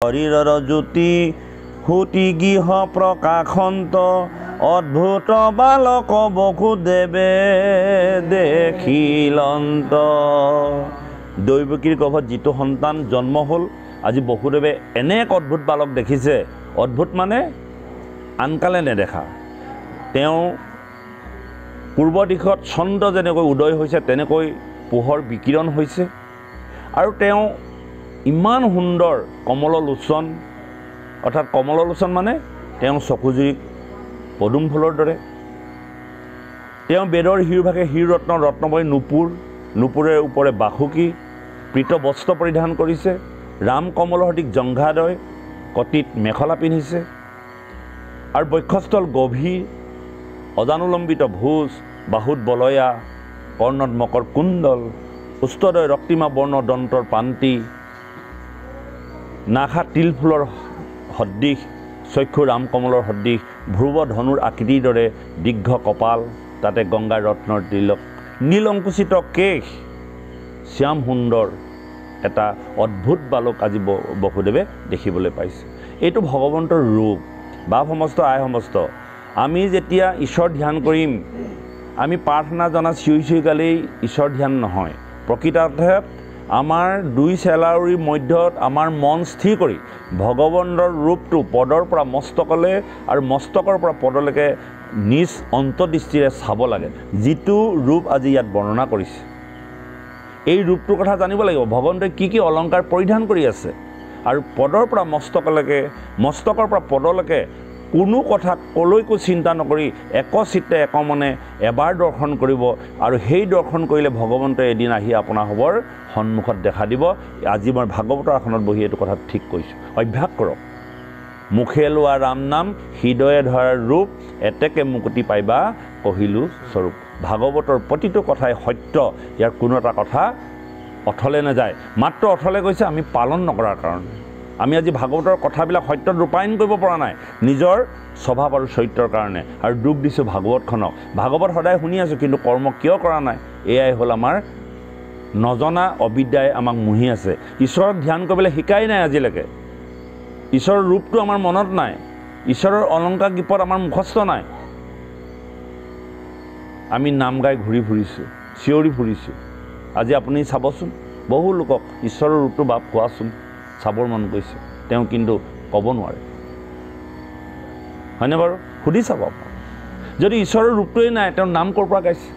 শৰীৰৰ জ্যোতি সুতি গৃহ প্ৰকাশন্ত অদ্ভুত বালক বসুদেৱে দেখিলন্ত। দৈৱকীৰ গৰ্ভত যিটো সন্তান জন্ম হ'ল, আজি বসুদেৱে এনে এক অদ্ভুত বালক দেখিছে। অদ্ভুত মানে আনকালে নেদেখা। তেওঁ পূৰ্ব দিশত চন্দ্ৰ যেনেকৈ উদয় হৈছে তেনেকৈ পোহৰ বিকিৰণ হৈছে আৰু তেওঁ ইমান সুন্দৰ কমললোচন, অৰ্থাৎ কমললোচন মানে তেওঁ চকুজুৰি পদুম ফুলৰ দৰে। তেওঁ বেদৰ শিৰভাগে হীৰৰত্ন ৰত্নময় নুপুৰেৰ ওপৰে বাসুকী পৃত বস্ত্ৰ পৰিধান কৰিছে। ৰাম কমলৰ সঠিক জংঘাদয় কটিত মেখলা পিন্ধিছে আৰু বক্ষস্থল গভীৰ, অজানুলম্বিত ভোজ, বাহুত বলয়া, কৰ্ণত মকৰ কুণ্ডল, উষ্ঠদয় ৰক্তিমা বৰ্ণ দন্তৰ পান্তি, নাখা তিল ফুলৰ সদৃশ, চক্ষু ৰাম কমলৰ সদৃশ, ধ্ৰুৱ ধনুৰ আকৃতিৰ দৰে দীৰ্ঘ কপাল, তাতে গংগা ৰত্নৰ তিলক, নীল অংকুচিত কেশ, শ্যাম সুন্দৰ এটা অদ্ভুত বালক আজি বসুদেৱে দেখিবলৈ পাইছে। এইটো ভগৱন্তৰ ৰূপ। বাপ সমস্ত আই সমস্ত। আমি যেতিয়া ঈশ্বৰ ধ্যান কৰিম, আমি প্ৰাৰ্থনা জনা চিঞৰি চিঞৰি গালেই ঈশ্বৰ ধ্যান নহয়। প্ৰকৃতাৰ্থত আমাৰ দুই চেলাউৰিৰ মধ্যত আমাৰ মন স্থিৰ কৰি ভগৱন্তৰ ৰূপটো পদৰ পৰা মস্তকলৈ আৰু মস্তকৰ পৰা পদলৈকে নিজ অন্তৰ্দৃষ্টিৰে চাব লাগে। যিটো ৰূপ আজি ইয়াত বৰ্ণনা কৰিছে, এই ৰূপটোৰ কথা জানিব লাগিব। ভগৱন্তই কি কি অলংকাৰ পৰিধান কৰি আছে আৰু পদৰ পৰা মস্তকলৈকে, মস্তকৰ পৰা পদলৈকে কোনো কথা কলৈকো চিন্তা নকৰি একচিত্তে একমনে এবাৰ দৰ্শন কৰিব আৰু সেই দৰ্শন কৰিলে ভগৱন্তই এদিন আহি আপোনাসৱৰ সন্মুখত দেখা দিব। আজি মই ভাগৱতৰ আসনত বহি এইটো কথা ঠিক কৈছোঁ। অভ্যাস কৰক। মুখে লোৱা ৰাম নাম, হৃদয়ে ধৰাৰ ৰূপ, এতেকে মুকুতি পাইবা কহিলো স্বৰূপ। ভাগৱতৰ প্ৰতিটো কথাই সত্য, ইয়াৰ কোনো এটা কথা অথলে নাযায়। মাত্ৰ অথলে গৈছে আমি পালন নকৰাৰ কাৰণে। আমি আজি ভাগৱতৰ কথাবিলাক সত্যত ৰূপায়ণ কৰিব পৰা নাই নিজৰ স্বভাৱ আৰু চৰিত্ৰৰ কাৰণে, আৰু দুখ দিছোঁ ভাগৱতখনক। ভাগৱত সদায় শুনি আছোঁ কিন্তু কৰ্ম কিয় কৰা নাই? এয়াই হ'ল আমাৰ নজনা অবিদ্যাই আমাক মুহি আছে। ঈশ্বৰক ধ্যান কৰিবলৈ শিকাই নাই আজিলৈকে। ঈশ্বৰৰ ৰূপটো আমাৰ মনত নাই। ঈশ্বৰৰ অলংকাৰ গীপত আমাৰ মুখস্থ নাই। আমি নাম গাই ঘূৰি ফুৰিছোঁ, চিঞৰি ফুৰিছোঁ। আজি আপুনি চাবচোন, বহু লোকক ঈশ্বৰৰ ৰূপটো বাপ কোৱাচোন, চাবৰ মন গৈছে, তেওঁ কিন্তু ক'ব নোৱাৰে। হয়নে বাৰু? সুধি চাব। যদি ঈশ্বৰৰ ৰূপটোৱেই নাই, তেওঁ নাম ক'ৰ পৰা গাইছে?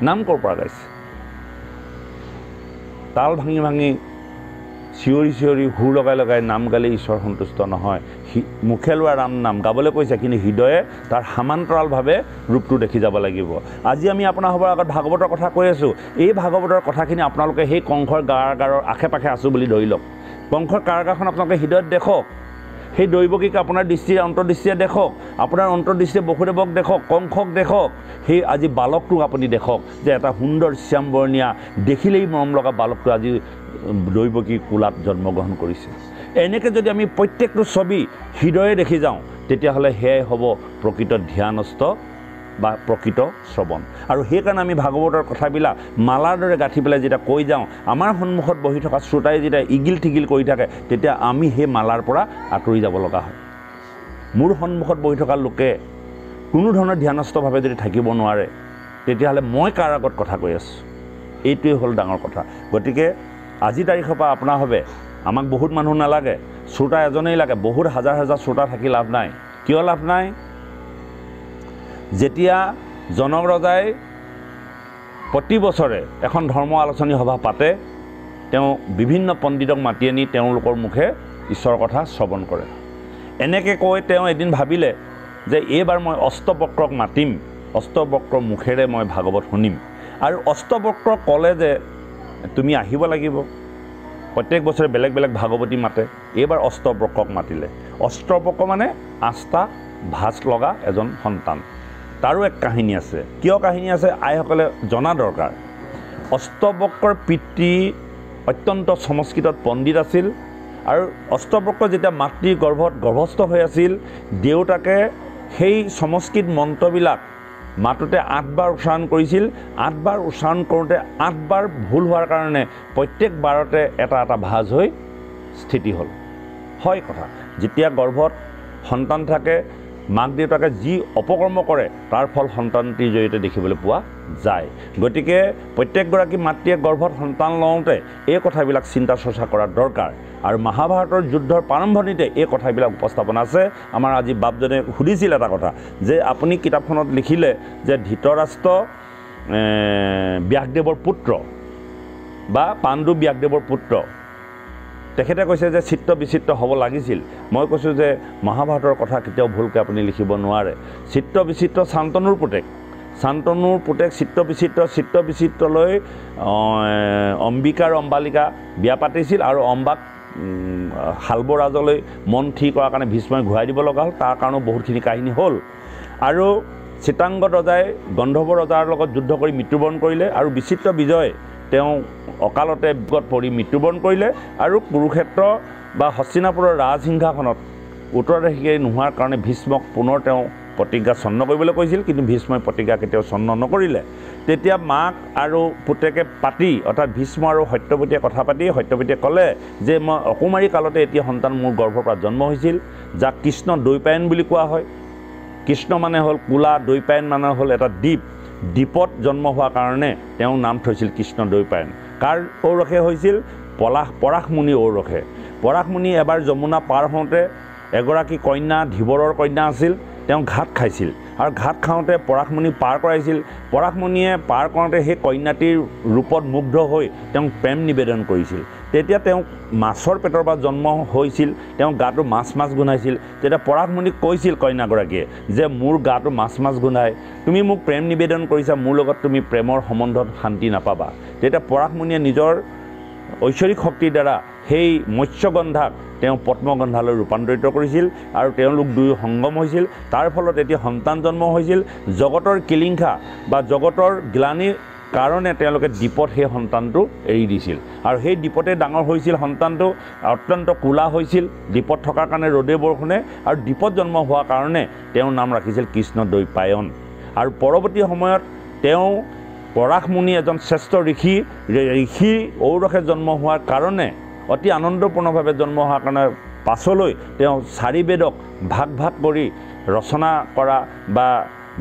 নাম ক'ৰ পৰা গাইছে? তাল ভাঙি ভাঙি চিঞৰি চিঞৰি সুৰ লগাই লগাই নাম গালে ঈশ্বৰ সন্তুষ্ট নহয়। মুখে লোৱা ৰাম নাম গাবলৈ কৈছে, কিন্তু হৃদয়ে তাৰ সমান্তৰালভাৱে ৰূপটো দেখি যাব লাগিব। আজি আমি আপোনাসৱৰ আগত ভাগৱতৰ কথা কৈ আছোঁ। এই ভাগৱতৰ কথাখিনি আপোনালোকে সেই কংসৰ কাৰাগাৰৰ আশে পাশে আছোঁ বুলি ধৰি লওক। কংসৰ কাৰাগাৰখন আপোনালোকে হৃদয়ত দেখক। সেই দৈৱকীক আপোনাৰ দৃষ্টিৰে অন্তৰ্দৃষ্টিৰে দেখক। আপোনাৰ অন্তৰ্দৃষ্টিৰে বসুদেৱক দেখক, কংসক দেখক। সেই আজি বালকটোক আপুনি দেখক যে এটা সুন্দৰ শ্যামবৰ্ণীয়া, দেখিলেই মৰম লগা বালকটো আজি দৈৱকীৰ কোলাত জন্মগ্ৰহণ কৰিছে। এনেকৈ যদি আমি প্ৰত্যেকটো ছবি হৃদয়ে দেখি যাওঁ, তেতিয়াহ'লে সেয়াই হ'ব প্ৰকৃত ধ্যানস্থ বা প্ৰকৃত শ্ৰৱণ। আৰু সেইকাৰণে আমি ভাগৱতৰ কথাবিলাক মালাৰ দৰে গাঁঠি পেলাই যেতিয়া কৈ যাওঁ, আমাৰ সন্মুখত বহি থকা শ্ৰোতাই যেতিয়া ইগিল ঠিগিল কৰি থাকে, তেতিয়া আমি সেই মালাৰ পৰা আঁতৰি যাব লগা হয়। মোৰ সন্মুখত বহি থকা লোকে কোনো ধৰণৰ ধ্যানস্থভাৱে যদি থাকিব নোৱাৰে, তেতিয়াহ'লে মই কাৰ আগত কথা কৈ আছোঁ? এইটোৱেই হ'ল ডাঙৰ কথা। গতিকে আজি তাৰিখৰ পৰা আপোনাসৱে, আমাক বহুত মানুহ নালাগে, শ্ৰোতা এজনেই লাগে। বহুত হাজাৰ হাজাৰ শ্ৰোতা থাকি লাভ নাই। কিয় লাভ নাই? যেতিয়া জনক ৰজাই প্ৰতি বছৰে এখন ধৰ্ম আলোচনী সভা পাতে, তেওঁ বিভিন্ন পণ্ডিতক মাতি আনি তেওঁলোকৰ মুখে ঈশ্বৰৰ কথা শ্ৰৱণ কৰে। এনেকৈ কৈ তেওঁ এদিন ভাবিলে যে এইবাৰ মই অষ্টবক্ৰক মাতিম, অষ্টবক্ৰৰ মুখেৰে মই ভাগৱত শুনিম। আৰু অষ্টবক্ৰক ক'লে যে তুমি আহিব লাগিব। প্ৰত্যেক বছৰে বেলেগ বেলেগ ভাগৱতী মাতে। এইবাৰ অষ্টবক্ৰক মাতিলে। অষ্টবক্ৰ মানে 8টা ভাঁজ লগা এজন সন্তান। তাৰো এক কাহিনী আছে। কিয় কাহিনী আছে আইসকলে জনা দৰকাৰ। অষ্টবক্ৰৰ পিতৃ অত্যন্ত সংস্কৃতত পণ্ডিত আছিল আৰু অষ্টবক্ৰ যেতিয়া মাতৃৰ গৰ্ভত গৰ্ভস্থ হৈ আছিল, দেউতাকে সেই সংস্কৃত মন্ত্ৰবিলাক মাতোতে 8 বাৰ উচ্চাৰণ কৰিছিল। 8 বাৰ উচ্চাৰণ কৰোঁতে 8 বাৰ ভুল হোৱাৰ কাৰণে প্ৰত্যেক বাৰতে এটা এটা ভাঁজ হৈ স্থিতি হ'ল। হয় কথা যেতিয়া গৰ্ভত সন্তান থাকে মাক দেউতাকে যি অপকৰ্ম কৰে তাৰ ফল সন্তানটিৰ জৰিয়তে দেখিবলৈ পোৱা যায় গতিকে প্ৰত্যেকগৰাকী মাতৃয়ে গৰ্ভত সন্তান লওঁতে এই কথাবিলাক চিন্তা চৰ্চা কৰা দৰকাৰ আৰু মহাভাৰতৰ যুদ্ধৰ প্ৰাৰম্ভণিতে এই কথাবিলাক উপস্থাপন আছে আমাৰ আজি বাপজনে সুধিছিল এটা কথা যে আপুনি কিতাপখনত লিখিলে যে ধৃতৰাষ্ট্ৰ ব্যাসদেৱৰ পুত্ৰ বা পাণ্ডু ব্যাসদেৱৰ পুত্ৰ তেখেতে কৈছে যে চিত্ৰ বিচিত্ৰ হ'ব লাগিছিল মই কৈছোঁ যে মহাভাৰতৰ কথা কেতিয়াও ভুলকৈ আপুনি লিখিব নোৱাৰে চিত্ৰ বিচিত্ৰ শান্তনুৰ পুতেক চিত্ৰ বিচিত্ৰলৈ অম্বিকাৰ অম্বালিকা বিয়া পাতিছিল আৰু অম্বাক শালবৰাজলৈ মন ঠিক কৰাৰ কাৰণে ভীষ্মই ঘূৰাই দিব লগা হ'ল তাৰ কাৰণেও বহুতখিনি কাহিনী হ'ল আৰু চিতাংগ ৰজাই গন্ধৰ্ব ৰজাৰ লগত যুদ্ধ কৰি মৃত্যুবৰণ কৰিলে আৰু বিচিত্ৰ বিজয় তেওঁ অকালতে বিপদ পৰি মৃত্যুবৰণ কৰিলে আৰু কুৰুক্ষেত্ৰ বা হস্তিনাপুৰৰ ৰাজসিংহাসনত উত্তৰাধিকাৰী নোহোৱাৰ কাৰণে ভীষ্মক পুনৰ তেওঁ প্ৰতিজ্ঞা চন্ন কৰিবলৈ কৈছিল কিন্তু ভীষ্মই প্ৰতিজ্ঞা কেতিয়াও চন্ন নকৰিলে তেতিয়া মাক আৰু পুতেকে পাতি অৰ্থাৎ ভীষ্ম আৰু সত্যৱতীয়ে কথা পাতি সত্যৱতীয়ে ক'লে যে মই অকুমাৰী কালতে এতিয়া সন্তান মোৰ গৰ্ভৰ পৰা জন্ম হৈছিল যাক কৃষ্ণ দৈপায়ন বুলি কোৱা হয় কৃষ্ণ মানে হ'ল কোলা দৈপায়ন মানে হ'ল এটা দ্বীপত জন্ম হোৱাৰ কাৰণে তেওঁ নাম থৈছিল কৃষ্ণ দৈপায়ন কাৰ ঔৰসে হৈছিল পৰাশমুনি ঔৰসে পৰাশমুনি এবাৰ যমুনা পাৰ হওঁতে এগৰাকী কন্যা ধীবৰৰ কন্যা আছিল তেওঁ ঘাট খাইছিল আৰু ঘাট খাওঁতে পৰাশমুনি পাৰ কৰাইছিল পৰাশমুনিয়ে পাৰ কৰোঁতে সেই কন্যাটিৰ ৰূপত মুগ্ধ হৈ তেওঁক প্ৰেম নিবেদন কৰিছিল তেতিয়া তেওঁক মাছৰ পেটৰ পৰা জন্ম হৈছিল তেওঁ গাটো মাছ গোন্ধাইছিল তেতিয়া পৰাশমুনিক কৈছিল কন্যাগৰাকীয়ে যে মোৰ গাটো মাছ গোন্ধায় তুমি মোক প্ৰেম নিবেদন কৰিছা মোৰ লগত তুমি প্ৰেমৰ সম্বন্ধত শান্তি নাপাবা তেতিয়া পৰাশমুনিয়ে নিজৰ ঐশ্বৰিক শক্তিৰ দ্বাৰা সেই মৎস্যগন্ধাক তেওঁ পদ্মগন্ধালৈ ৰূপান্তৰিত কৰিছিল আৰু তেওঁলোক দুয়ো সংগম হৈছিল তাৰ ফলত এতিয়া সন্তান জন্ম হৈছিল জগতৰ কিলিংখা বা জগতৰ গ্লানিৰ কাৰণে তেওঁলোকে দ্বীপত সেই সন্তানটো এৰি দিছিল আৰু সেই দ্বীপতে ডাঙৰ হৈছিল সন্তানটো অত্যন্ত কোলা হৈছিল দ্বীপত থকাৰ কাৰণে ৰ'দে বৰষুণে আৰু দ্বীপত জন্ম হোৱাৰ কাৰণে তেওঁৰ নাম ৰাখিছিল কৃষ্ণ দৈপায়ন আৰু পৰৱৰ্তী সময়ত তেওঁ পৰাশমুনি এজন শ্ৰেষ্ঠ ঋষি ঔৰসে জন্ম হোৱাৰ কাৰণে অতি আনন্দপূৰ্ণভাৱে জন্ম হোৱাৰ কাৰণে পাছলৈ তেওঁ 4 বেদক ভাগ কৰি ৰচনা কৰা বা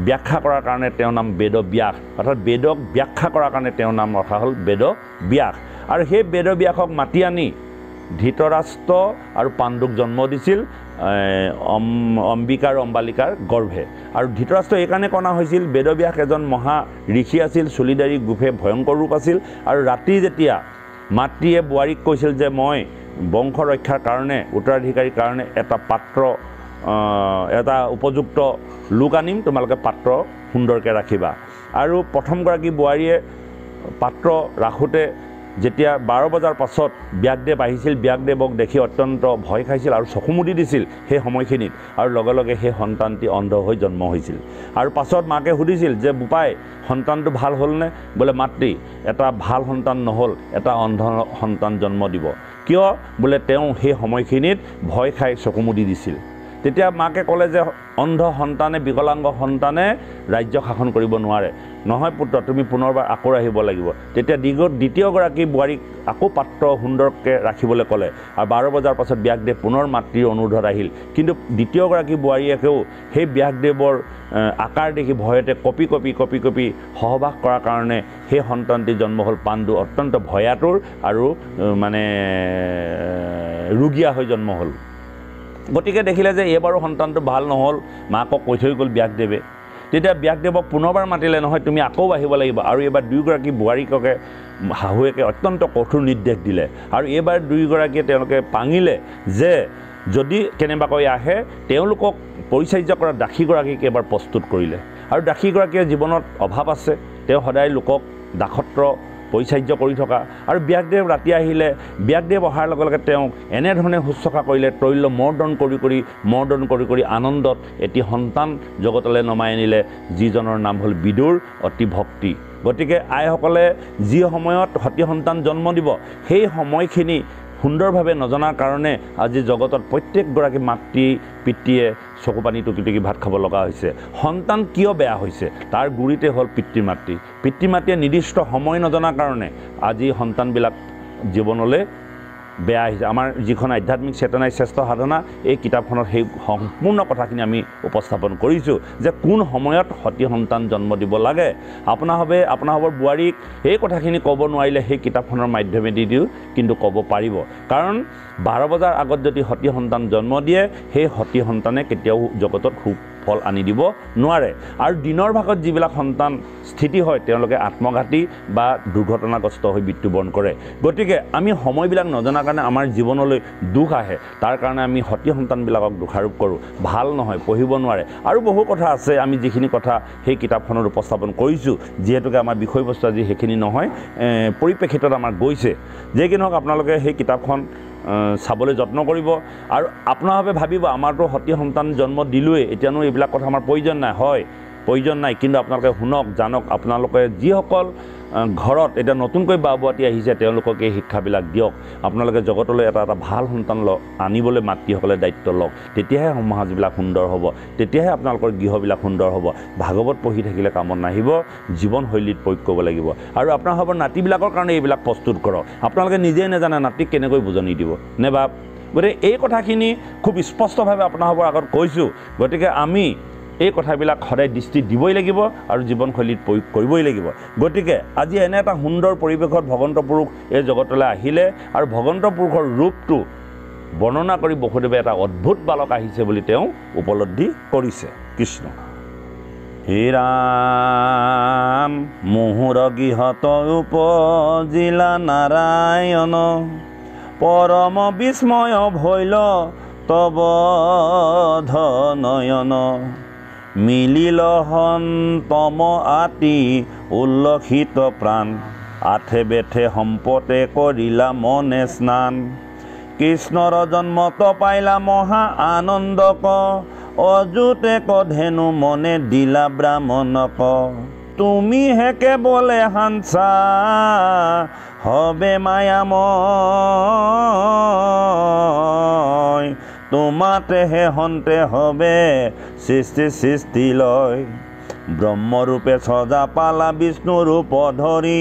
ব্যাখ্যা কৰাৰ কাৰণে তেওঁৰ নাম বেদব্যাস অৰ্থাৎ বেদক ব্যাখ্যা কৰাৰ কাৰণে তেওঁৰ নাম ৰখা হ'ল বেদব্যাস আৰু সেই বেদব্যাসক মাতি আনি ধৃতৰাষ্ট্ৰ আৰু পাণ্ডুক জন্ম দিছিল অম্বিকাৰ অম্বালিকাৰ গৰ্ভে আৰু ধৃতৰাষ্ট্ৰ এইকাৰণে কণা হৈছিল বেদব্যাস এজন মহা ঋষি আছিল চুলিদাৰী গোফে ভয়ংকৰ ৰূপ আছিল আৰু ৰাতি যেতিয়া মাতৃয়ে বোৱাৰীক কৈছিল যে মই বংশ ৰক্ষাৰ কাৰণে উত্তৰাধিকাৰীৰ কাৰণে এটা পাত্ৰ এটা উপযুক্ত লোক আনিম তোমালোকে পাত্ৰ সুন্দৰকৈ ৰাখিবা আৰু প্ৰথমগৰাকী বোৱাৰীয়ে পাত্ৰ ৰাখোঁতে যেতিয়া 12 বজাৰ পাছত ব্যাসদেৱ আহিছিল ব্যাসদেৱক দেখি অত্যন্ত ভয় খাইছিল আৰু চকু মুদি দিছিল সেই সময়খিনিত আৰু লগে লগে সেই সন্তানটি অন্ধ হৈ জন্ম হৈছিল আৰু পাছত মাকে সুধিছিল যে বোপাই সন্তানটো ভাল হ'লনে বোলে মাতৃ এটা ভাল সন্তান নহ'ল এটা অন্ধ সন্তান জন্ম দিব কিয় বোলে তেওঁ সেই সময়খিনিত ভয় খাই চকু মুদি দিছিল তেতিয়া মাকে ক'লে যে অন্ধ সন্তানে বিকলাংগ সন্তানে ৰাজ্য শাসন কৰিব নোৱাৰে নহয় পুত্ৰ তুমি পুনৰবাৰ আকৌ আহিব লাগিব তেতিয়া দ্বিতীয়গৰাকী বোৱাৰীক আকৌ পাত্ৰ সুন্দৰকৈ ৰাখিবলৈ ক'লে আৰু 12 বজাৰ পাছত ব্যাসদেৱ পুনৰ মাতৃৰ অনুৰোধত আহিল কিন্তু দ্বিতীয়গৰাকী বোৱাৰীয়েকেও সেই ব্যাসদেৱৰ আকাৰ দেখি ভয়তে কপি সহবাস কৰাৰ কাৰণে সেই সন্তানটি জন্ম হ'ল পাণ্ডু অত্যন্ত ভয়াতুৰ আৰু মানে ৰুগীয়া হৈ জন্ম হ'ল গতিকে দেখিলে যে এইবাৰো সন্তানটো ভাল নহ'ল মাকক কৈ থৈ গ'ল ব্যাসদেৱে তেতিয়া ব্যাসদেৱক পুনৰবাৰ মাতিলে নহয় তুমি আকৌ আহিব লাগিব আৰু এইবাৰ দুয়োগৰাকী বোৱাৰীককে শাহুৱেকে অত্যন্ত কঠোৰ নিৰ্দেশ দিলে আৰু এইবাৰ দুয়োগৰাকীয়ে তেওঁলোকে পাঙিলে যে যদি কেনেবাকৈ আহে তেওঁলোকক পৰিচৰ্যা কৰা দাসীগৰাকীক এবাৰ প্ৰস্তুত কৰিলে আৰু দাসীগৰাকীৰ জীৱনত অভাৱ আছে তেওঁ সদায় লোকক দাসত্ব পৰিচৰ্যা কৰি থকা আৰু ব্যাসদেৱ ৰাতি আহিলে ব্যাসদেৱ অহাৰ লগে লগে তেওঁ এনেধৰণে শুশ্ৰূষা কৰিলে তৈল্য মৰ্দন কৰি আনন্দত এটি সন্তান জগতলৈ নমাই আনিলে যিজনৰ নাম হ'ল বিদুৰ অতি ভক্তি গতিকে আইসকলে যি সময়ত সতি সন্তান জন্ম দিব সেই সময়খিনি সুন্দৰভাৱে নজনাৰ কাৰণে আজি জগতত প্ৰত্যেকগৰাকী মাতৃ পিতৃয়ে চকু পানী টুকি ভাত খাব লগা হৈছে সন্তান কিয় বেয়া হৈছে তাৰ গুৰিতে হ'ল পিতৃ মাতৃয়ে নিৰ্দিষ্ট সময় নজনাৰ কাৰণে আজি সন্তানবিলাক জীৱনলৈ বেয়া আহিছে। আমাৰ যিখন আধ্যাত্মিক চেতনাই শ্ৰেষ্ঠ সাধনা, এই কিতাপখনত সেই সম্পূৰ্ণ কথাখিনি আমি উপস্থাপন কৰিছোঁ যে কোন সময়ত সতী সন্তান জন্ম দিব লাগে। আপোনাৰভাৱে বোৱাৰীক এই কথাখিনি ক'ব নোৱাৰিলে সেই কিতাপখনৰ মাধ্যমেদি দিও কিন্তু ক'ব পাৰিব। কাৰণ 12 বজাৰ আগত যদি সতী সন্তান জন্ম দিয়ে, সেই সতী সন্তানে কেতিয়াও জগতত সুফল আনি দিব নোৱাৰে। আৰু দিনৰ ভাগত যিবিলাক সন্তান স্থিতি হয়, তেওঁলোকে আত্মঘাতী বা দুৰ্ঘটনাগ্ৰস্ত হৈ মৃত্যুবৰণ কৰে। গতিকে আমি সময়বিলাক নজনাৰ কাৰণে আমাৰ জীৱনলৈ দুখ আহে, তাৰ কাৰণে আমি সতী সন্তানবিলাকক দোষাৰোপ কৰোঁ। ভাল নহয়, পঢ়িব নোৱাৰে। আৰু বহু কথা আছে, আমি যিখিনি কথা সেই কিতাপখনত উপস্থাপন কৰিছোঁ, যিহেতুকে আমাৰ বিষয়বস্তু আজি সেইখিনি নহয়, পৰিপ্ৰেক্ষিতত আমাৰ গৈছে। যে কি নহওক আপোনালোকে সেই কিতাপখন চাবলৈ যত্ন কৰিব। আৰু আপোনাৰভাৱে ভাবিব আমাৰতো সতী সন্তান জন্ম দিলোৱেই, এতিয়ানো এইবিলাক কথা আমাৰ প্ৰয়োজন নাই। হয়, প্ৰয়োজন নাই, কিন্তু আপোনালোকে শুনক, জানক। আপোনালোকে যিসকল ঘৰত এতিয়া নতুনকৈ বাবুৱাতি আহিছে, তেওঁলোকক এই শিক্ষাবিলাক দিয়ক। আপোনালোকে জগতলৈ এটা ভাল সন্তান আনিবলৈ মাতৃসকলে দায়িত্ব লওক। তেতিয়াহে সমাজবিলাক সুন্দৰ হ'ব, তেতিয়াহে আপোনালোকৰ গৃহবিলাক সুন্দৰ হ'ব। ভাগৱত পঢ়ি থাকিলে কামত নাহিব, জীৱনশৈলীত প্ৰয়োগ কৰিব লাগিব। আৰু আপোনাৰভাৱৰ নাতিবিলাকৰ কাৰণে এইবিলাক প্ৰস্তুত কৰক। আপোনালোকে নিজেই নাজানে নাতিক কেনেকৈ বুজনি দিব নে বাপ। গতিকে এই কথাখিনি খুব স্পষ্টভাৱে আপোনাৰভাৱৰ আগত কৈছোঁ। গতিকে আমি এই কথাবিলাক সদায় দৃষ্টি দিবই লাগিব আৰু জীৱনশৈলীত প্ৰয়োগ কৰিবই লাগিব। গতিকে আজি এনে এটা সুন্দৰ পৰিৱেশত ভগৱন্ত পুৰুষ এই জগতলৈ আহিলে, আৰু ভগৱন্ত পুৰুষৰ ৰূপটো বৰ্ণনা কৰি বসুদেৱে এটা অদ্ভুত বালক আহিছে বুলি তেওঁ উপলব্ধি কৰিছে। কৃষ্ণ। হে ৰাম মুহুৰ গৃহত উপজিলা নাৰায়ণ, পৰম বিস্ময় ভৈল তব ধনয়ন, মিলিল তম আতি উল্লসিত প্ৰাণ, আঠে বেঠে সম্পতে কৰিলা মনে স্নান, কৃষ্ণৰ জন্মত পাইলা মহা আনন্দক, অযুতে কধেনু মনে দিলা ব্ৰাহ্মণক, তুমি হে কেৱলে হাংসা হবে মায়াময়, তোমাতেহে হন্তে হবে সৃষ্টি লয়, ব্ৰহ্মৰূপে সজা পালা বিষ্ণু ৰূপ ধৰি,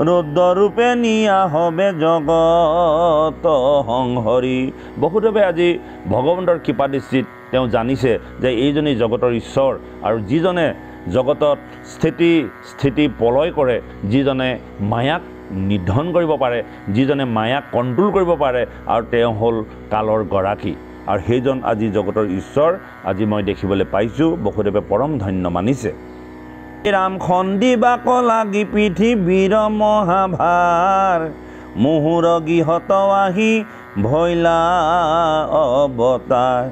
ৰুদ্ৰৰূপে নিয়া হবে জগত সংহৰি। বসুদেৱে আজি ভগৱন্তৰ কৃপাদৃষ্টিত তেওঁ জানিছে যে এইজনেই জগতৰ ঈশ্বৰ, আৰু যিজনে জগতত স্থিতি প্ৰলয় কৰে, যিজনে মায়াক নিধন কৰিব পাৰে, যিজনে মায়াক কণ্ট্ৰল কৰিব পাৰে, আৰু তেওঁ হ'ল কালৰ গৰাকী। আৰু সেইজন আজি জগতৰ ঈশ্বৰ আজি মই দেখিবলৈ পাইছোঁ। বসুদেৱে পৰম ধন্য মানিছে। ৰাম খন্দিবাক লাগি পৃথিৱীৰ মহাভাৰ, মুহুৰ গৃহত আহি ভৈলা অৱতাৰ,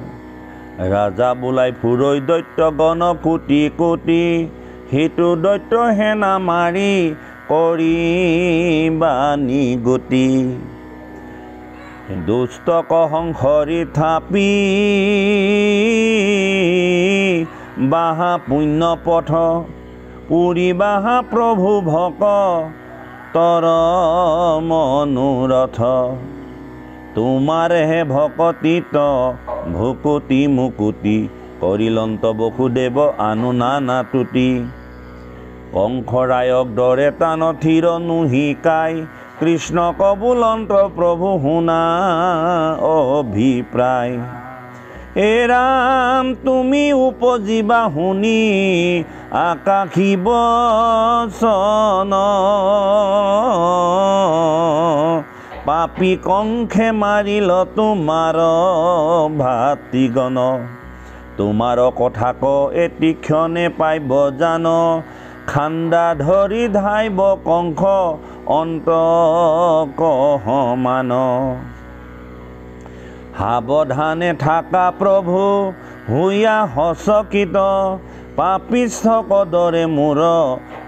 ৰাজা বোলাই ফুৰৈ দৈত্যগণ কোটি কোটি, সিটো দৈত্য সেনা মাৰি কৰিবানি গতি, দুষ্টক সংসৰি থাপি বাহা পুণ্য পথ, পুৰি বাহা প্ৰভু ভকতৰ মনোৰথ, তোমাৰহে ভকতিত ভুকুতি মুকুতি, কৰিলন্ত বসুদেৱ আনু নানা তুতি, কংসৰায়ক দৰে টান থিৰ নুহিকাই, কৃষ্ণ কবুলন্ত প্ৰভু শুনা অভিপ্ৰায়, হে ৰাম তুমি উপজিবা শুনি আকাশী বচন, পাপী কংখে মাৰিল তোমাৰ ভাতৃগণ, তোমাৰ কথা ক এটি ক্ষণে পাইব জান, খান্দা ধৰি ধাইব কংস অন্তক সমান, সাৱধানে থাকা প্ৰভু হুইয়া হচকিত, পাপিষ্ঠক দৰে মূৰ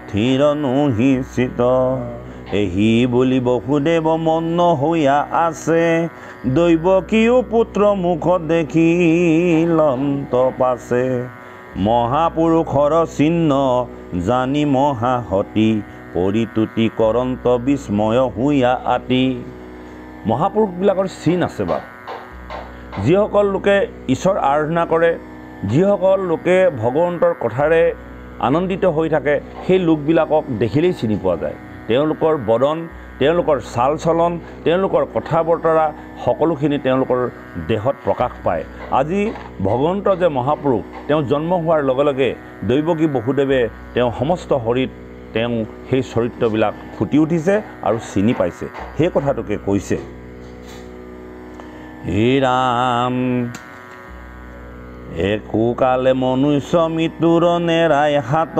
থিৰ নুহিচিত, এহি বুলি বসুদেৱ মন্ন হৈয়া আছে, দৈৱকীও পুত্ৰ মুখত দেখি লন্ত পাছে, মহাপুৰুষৰ চিহ্ন জানি মহাহতি, পৰিতুতি কৰন্ত বিস্ময় হুইয়া আতি। মহাপুৰুষবিলাকৰ চিন আছে বা যিসকল লোকে ঈশ্বৰ আৰাধনা কৰে, যিসকল লোকে ভগৱন্তৰ কথাৰে আনন্দিত হৈ থাকে, সেই লোকবিলাকক দেখিলেই চিনি পোৱা যায়। তেওঁলোকৰ বদন তেওঁলোকৰ চাল চলন তেওঁলোকৰ কথা বতৰা সকলোখিনি তেওঁলোকৰ দেহত প্ৰকাশ পায়। আজি ভগৱন্ত যে মহাপুৰুষ তেওঁ জন্ম হোৱাৰ লগে লগে দৈৱকী বসুদেৱে তেওঁ সমস্ত শৰীৰত তেওঁ সেই চৰিত্ৰবিলাক ফুটি উঠিছে আৰু চিনি পাইছে, সেই কথাটোকে কৈছে। হে ৰাম একোকালে মনুষ্য মৃত্যুৰ নেৰাই হাত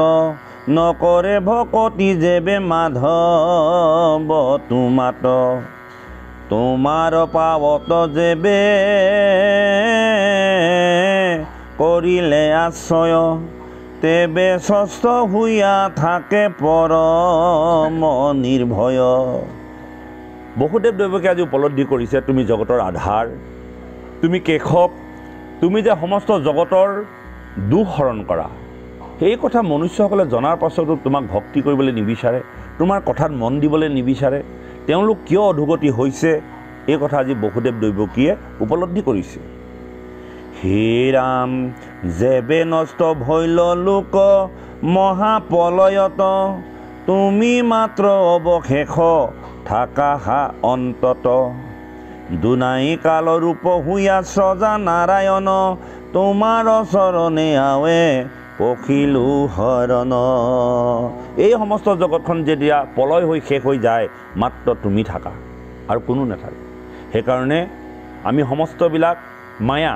নকৰে ভকতি যেবে মাধৱ তোমাত তোমাৰ পাৱত যেবে কৰিলে আশ্ৰয় তেবে ষষ্ঠ হুইয়া থাকে পৰম নিৰ্ভয়। বসুদেৱ দৈৱকে আজি উপলব্ধি কৰিছে তুমি জগতৰ আধাৰ, তুমি কেশৱ, তুমি যে সমস্ত জগতৰ দুখ হৰণ কৰা। এই কথা মনুষ্যসকলে জনাৰ পাছতো তোমাক ভক্তি কৰিবলৈ নিবিচাৰে, তোমাৰ কথাত মন দিবলৈ নিবিচাৰে। তেওঁলোক কিয় অধোগতি হৈছে এই কথা আজি বসুদেৱ দৈৱকীয়ে উপলব্ধি কৰিছে। হে ৰাম যেবে নষ্ট ভৈল লোক মহাপলয়ত তুমি মাত্ৰ অৱশেষ থাকা হা অন্তত দুনাই কাল ৰূপ হুয়া সজা নাৰায়ণ তোমাৰ চৰণে আৱে পখিলো হৰণ। এই সমস্ত জগতখন যেতিয়া পলয় হৈ শেষ হৈ যায় মাত্ৰ তুমি থাকা আৰু কোনো নাথাকে। সেইকাৰণে আমি সমস্তবিলাক মায়া,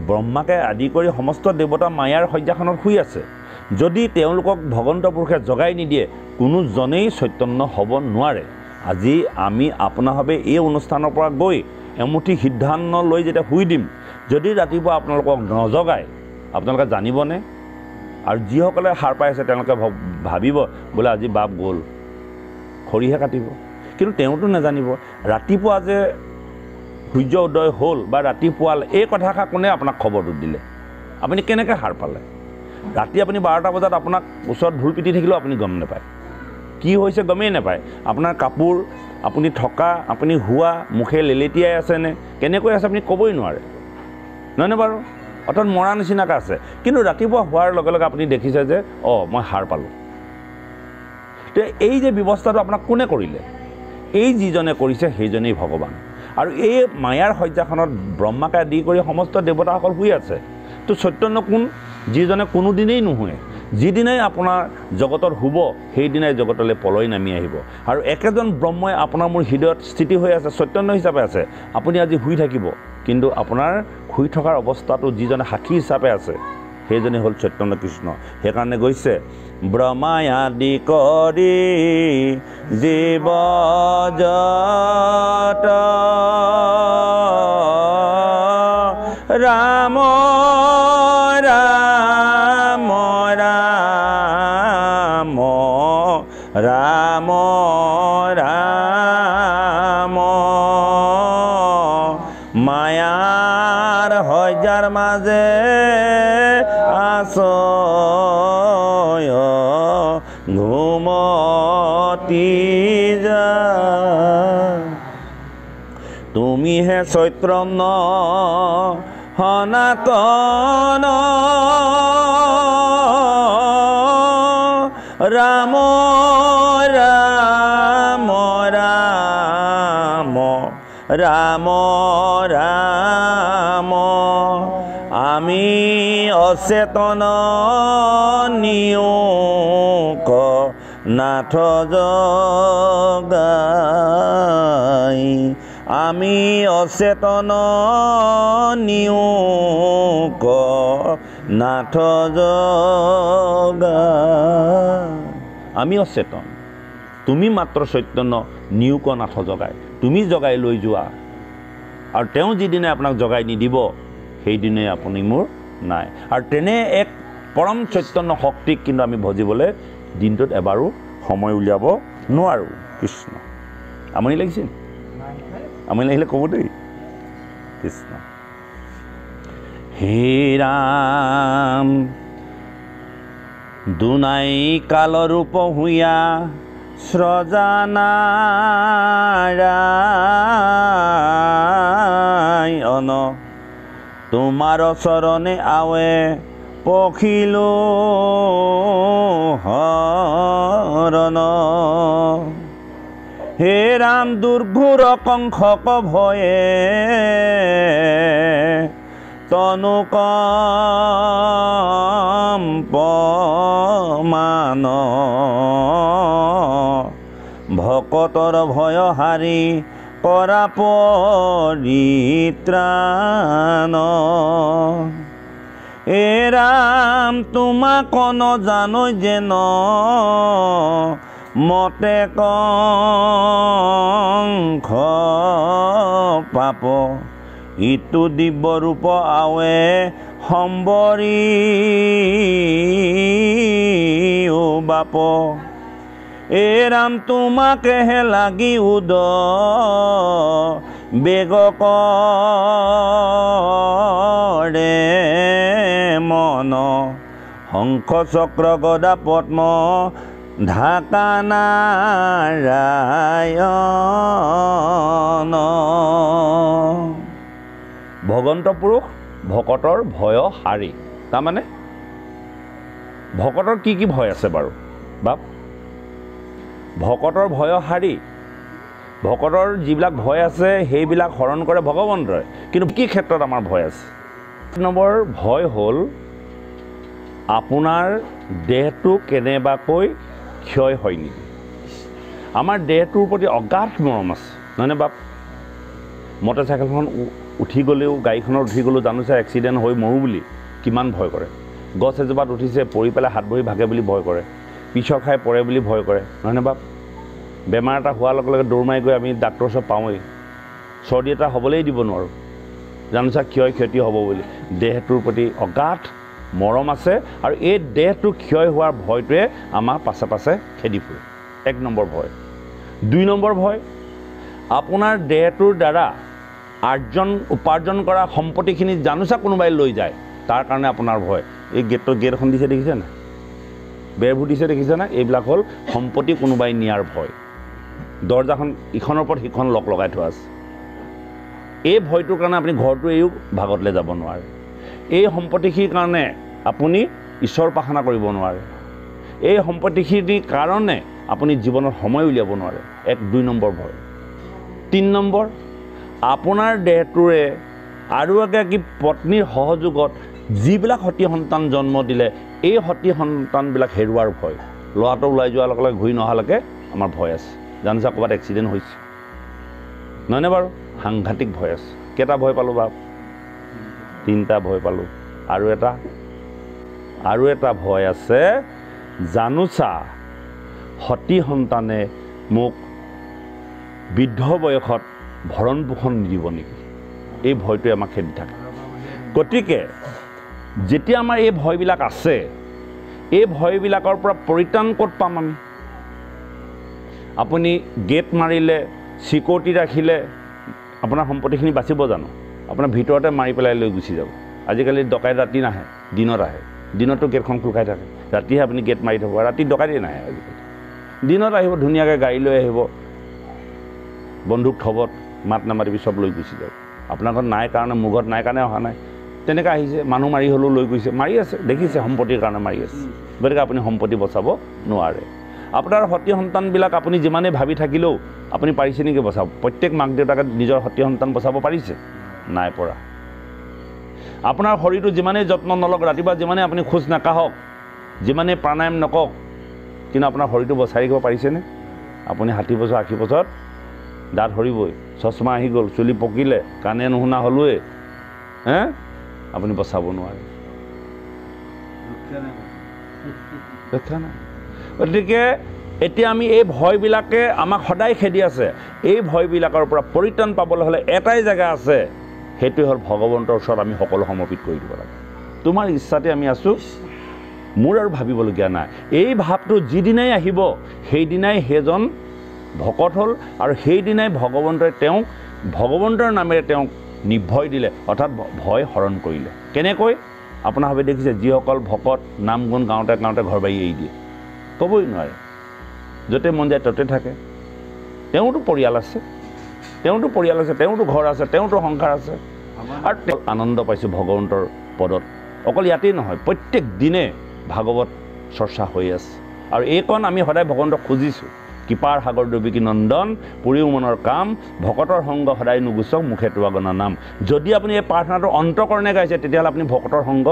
ব্ৰহ্মাকে আদি কৰি সমস্ত দেৱতা মায়াৰ শয্যাখনত শুই আছে। যদি তেওঁলোকক ভগৱন্ত পুৰুষে জগাই নিদিয়ে কোনোজনেই চৈতন্য হ'ব নোৱাৰে। আজি আমি আপোনাভাৱে এই অনুষ্ঠানৰ পৰা গৈ এমুঠি সিদ্ধান্ত লৈ যেতিয়া শুই দিম, যদি ৰাতিপুৱা আপোনালোকক নজগায় আপোনালোকে জানিবনে? আৰু যিসকলে সাৰ পাই আছে তেওঁলোকে ভাবিব বোলে আজি বাপ গ'ল, খৰিহে কাটিব। কিন্তু তেওঁতো নাজানিব ৰাতিপুৱা যে সূৰ্য উদয় হ'ল বা ৰাতিপুৱালে এই কথাষাৰ কোনে আপোনাক খবৰটো দিলে, আপুনি কেনেকৈ সাৰ পালে? ৰাতি আপুনি 12টা বজাত আপোনাক ওচৰত ঢোল পিটি থাকিলেও আপুনি গম নাপায়, কি হৈছে গমেই নাপায়। আপোনাৰ কাপোৰ, আপুনি থকা, আপুনি শোৱা, মুখে লেলেটিয়াই আছেনে কেনেকৈ আছে আপুনি ক'বই নোৱাৰে, নহয়নে বাৰু? অৰ্থাৎ মৰা নিচিনাকৈ আছে। কিন্তু ৰাতিপুৱা হোৱাৰ লগে লগে আপুনি দেখিছে যে মই সাৰ পালোঁ। তো এই যে ব্যৱস্থাটো আপোনাক কোনে কৰিলে? এই যিজনে কৰিছে সেইজনেই ভগৱান। আৰু এই মায়াৰ শয্যাখনত ব্ৰহ্মাকে আদি কৰি সমস্ত দেৱতাসকল শুই আছে। তো চৈতন্য কোন? যিজনে কোনোদিনেই নুশুৱে। যিদিনাই আপোনাৰ জগতৰ শুব সেইদিনাই জগতলৈ পলয় নামি আহিব। আৰু একেজন ব্ৰহ্মই আপোনাৰ মোৰ হৃদয়ত স্থিতি হৈ আছে, চৈতন্য হিচাপে আছে। আপুনি আজি শুই থাকিব, কিন্তু আপোনাৰ শুই থকাৰ অৱস্থাটো যিজনে সাক্ষী হিচাপে আছে সেইজনে হ'ল চৈতন্য কৃষ্ণ। সেইকাৰণে গৈছে ব্ৰহ্মাই আদি কৰি জীৱ জগত ৰাম ৰাম ৰাম ৰাম ৰাম মায়াৰ শয্যাৰ মাজে আছয় ঘুমতি যায় তুমিহে চৈতন্য সনাতন ৰাম ৰাম ৰাম ৰাম ৰাম আমি অচেতন নিয়োক নাথ জগাই আমি অচেতন নিয়োক নাথ জগাই। আমি অচেতন, তুমি মাত্ৰ চৈতন্য নিয়োক নাথ জগাই, তুমি জগাই লৈ যোৱা। আৰু তেওঁ যিদিনে আপোনাক জগাই নিদিব সেইদিনে আপুনি মোৰ নাই। আৰু তেনে এক পৰম চৈতন্য শক্তিক কিন্তু আমি ভজিবলৈ দিনটোত এবাৰো সময় উলিয়াব নোৱাৰোঁ। কৃষ্ণ। আমনি লাগিছে? আমনি লাগিলে ক'ব দেই। কৃষ্ণ। হে ৰাম দুনাই কাল ৰূপ হুয়া সৃজনাৰায়ণ তোমাৰ চৰণে আৱে পখিলো হৰণ হে ৰাম দুৰ্ঘোৰ কংসক ভয়ে তনুকম্পমান ভকতৰ ভয় হাৰি কৰা পৰিত্ৰাণ এ ৰাম তোমাক নজানো যেন মতে কংস পাপ ইটো দিব্যৰূপ আৱে সম্বৰী ও বাপ এ ৰাম তোমাকেহে লাগি উদ বেগ কৰে মন শংখ চক্ৰ গদা পদ্ম ঢাকা নাৰায়ণ ভগৱন্ত পুৰুষ ভকতৰ ভয় হাৰি তাৰমানে ভকতৰ কি ভয় আছে বাৰু বাপ ভকতৰ ভয় হাৰি ভকতৰ যিবিলাক ভয় আছে সেইবিলাক হৰণ কৰে ভগৱন্তই কিন্তু কি ক্ষেত্ৰত আমাৰ ভয় আছে নম্বৰ ভয় হ'ল আপোনাৰ দেহটো কেনেবাকৈ ক্ষয় হয় নেকি আমাৰ দেহটোৰ প্ৰতি অগাধ মৰম আছে নহয়নে বাপ মটৰচাইকেলখন উঠি গ'লেও গাড়ীখনত উঠি গ'লেও জানোচা এক্সিডেণ্ট হৈ মৰোঁ বুলি কিমান ভয় কৰে গছ এজোপাত উঠিছে পৰি পেলাই হাত ভৰি ভাগে বুলি ভয় কৰে পিছৰ খাই পৰে বুলি ভয় কৰে নহয়নে বাপ বেমাৰ এটা হোৱাৰ লগে লগে দৌৰ মাৰি গৈ আমি ডাক্তৰ ওচৰত পাওঁৱেই চৰ্দি এটা হ'বলেই দিব নোৱাৰোঁ জানোচা ক্ষয় ক্ষতি হ'ব বুলি দেহটোৰ প্ৰতি অগাধ মৰম আছে আৰু এই দেহটো ক্ষয় হোৱাৰ ভয়টোৱে আমাৰ পাছে পাছে খেদি ফুৰে এক নম্বৰ ভয় দুই নম্বৰ ভয় আপোনাৰ দেহটোৰ দ্বাৰা উপাৰ্জন কৰা সম্পত্তিখিনি জানোচা কোনোবাই লৈ যায় তাৰ কাৰণে আপোনাৰ ভয় এই গেট এখন দিছে দেখিছে নাই বেৰবোৰ দিছে দেখিছে নাই এইবিলাক হ'ল সম্পত্তি কোনোবাই নিয়াৰ ভয় দৰ্জাখন ইখনৰ ওপৰত সিখন লক লগাই থোৱা আছে এই ভয়টোৰ কাৰণে আপুনি ঘৰটো এৰিও ভাগতলৈ যাব নোৱাৰে এই সম্পত্তিখিনিৰ কাৰণে আপুনি ঈশ্বৰ উপাসনা কৰিব নোৱাৰে এই সম্পত্তিখিনিৰ কাৰণে আপুনি জীৱনত সময় উলিয়াব নোৱাৰে এক দুই নম্বৰ ভয় তিনি নম্বৰ আপোনাৰ দেহটোৰে আৰু এগৰাকী পত্নীৰ সহযোগত যিবিলাক সতী সন্তান জন্ম দিলে এই সতী সন্তানবিলাক হেৰুৱাৰ ভয় ল'ৰাটো ওলাই যোৱাৰ লগে লগে ঘূৰি নহালৈকে আমাৰ ভয় আছে জানোচা ক'ৰবাত এক্সিডেণ্ট হৈছে নহয়নে বাৰু সাংঘাতিক ভয় আছে কেইটা ভয় পালোঁ বাপ তিনিটা ভয় পালোঁ আৰু এটা ভয় আছে জানোচা সতী সন্তানে মোক বৃদ্ধ বয়সত ভৰণ পোষণ নিদিব নেকি এই ভয়টোৱে আমাক খেদি থাকে গতিকে যেতিয়া আমাৰ এই ভয়বিলাক আছে এই ভয়বিলাকৰ পৰা পৰিত্ৰাণ ক'ত পাম আমি আপুনি গেট মাৰিলে চিকিউৰিটি ৰাখিলে আপোনাৰ সম্পত্তিখিনি বাচিব জানো আপোনাৰ ভিতৰতে মাৰি পেলাই লৈ গুচি যাব আজিকালি ডকাইত ৰাতি নাহে দিনত আহে দিনতো গেটখন খোল খাই থাকে ৰাতিহে আপুনি গেট মাৰি থ'ব ৰাতি ডকাইতে নাহে আজিকালি দিনত আহিব ধুনীয়াকৈ গাড়ী লৈ আহিব বন্দুক থবত মাত নামাতিবি চব লৈ গুচি যাব আপোনাৰ ঘৰত নাই কাৰণে মোৰ ঘৰত নাই কাৰণে অহা নাই তেনেকৈ আহিছে মানুহ মাৰি হ'লেও লৈ গৈছে মাৰি আছে দেখিছে সম্পত্তিৰ কাৰণে মাৰি আছে গতিকে আপুনি সম্পত্তি বচাব নোৱাৰে আপোনাৰ সতী সন্তানবিলাক আপুনি যিমানেই ভাবি থাকিলেও আপুনি পাৰিছে নেকি বচাব প্ৰত্যেক মাক দেউতাকে নিজৰ সতী সন্তান বচাব পাৰিছে নাই পৰা আপোনাৰ শৰীৰটো যিমানেই যত্ন নলওক ৰাতিপুৱা যিমানেই আপুনি খোজ নাকাঢ়ক যিমানেই প্ৰাণায়াম নকওক কিন্তু আপোনাৰ শৰীৰটো বচাই ৰাখিব পাৰিছেনে আপুনি 60 বছৰ 80 বছৰত দাঁত সৰিবই চশমা আহি গ'ল চুলি পকিলে কাণে নুশুনা হ'লোৱে আপুনি বচাব নোৱাৰে ৰক্ষা নাই গতিকে এতিয়া আমি এই ভয়বিলাকে আমাক সদায় খেদি আছে এই ভয়বিলাকৰ পৰা পৰিত্ৰাণ পাবলৈ হ'লে এটাই জেগা আছে সেইটোৱে হ'ল ভগৱন্তৰ ওচৰত আমি সকলো সমৰ্পিত কৰি দিব লাগে তোমাৰ ইচ্ছাতে আমি আছোঁ মোৰ আৰু ভাবিবলগীয়া নাই এই ভাৱটো যিদিনাই আহিব সেইদিনাই সেইজন ভকত হ'ল আৰু সেইদিনাই ভগৱন্তই তেওঁক ভগৱন্তৰ নামেৰে তেওঁক নিৰ্ভয় দিলে অৰ্থাৎ ভয় হৰণ কৰিলে কেনেকৈ আপোনাৰ ভাবে দেখিছে যিসকল ভকত নাম গুণ গাওঁতে গাওঁতে ঘৰ বাৰী এৰি দিয়ে ক'বই নোৱাৰে য'তে মন যায় ত'তে থাকে তেওঁতো পৰিয়াল আছে তেওঁতো ঘৰ আছে তেওঁতো সংসাৰ আছে আৰু তেওঁ আনন্দ পাইছোঁ ভগৱন্তৰ পদত অকল ইয়াতেই নহয় প্ৰত্যেক দিনে ভাগৱত চৰ্চা হৈ আছে আৰু এইকণ আমি সদায় ভগৱন্তক খুজিছোঁ কৃপাৰ সাগৰ দবিকী নন্দন পুৰীও মনৰ কাম ভকতৰ সংগ সদায় নুগুচক মুখে তোৱা গণা নাম যদি আপুনি এই প্ৰাৰ্থনাটো অন্তকৰণে গাইছে তেতিয়াহ'লে আপুনি ভকতৰ সংগ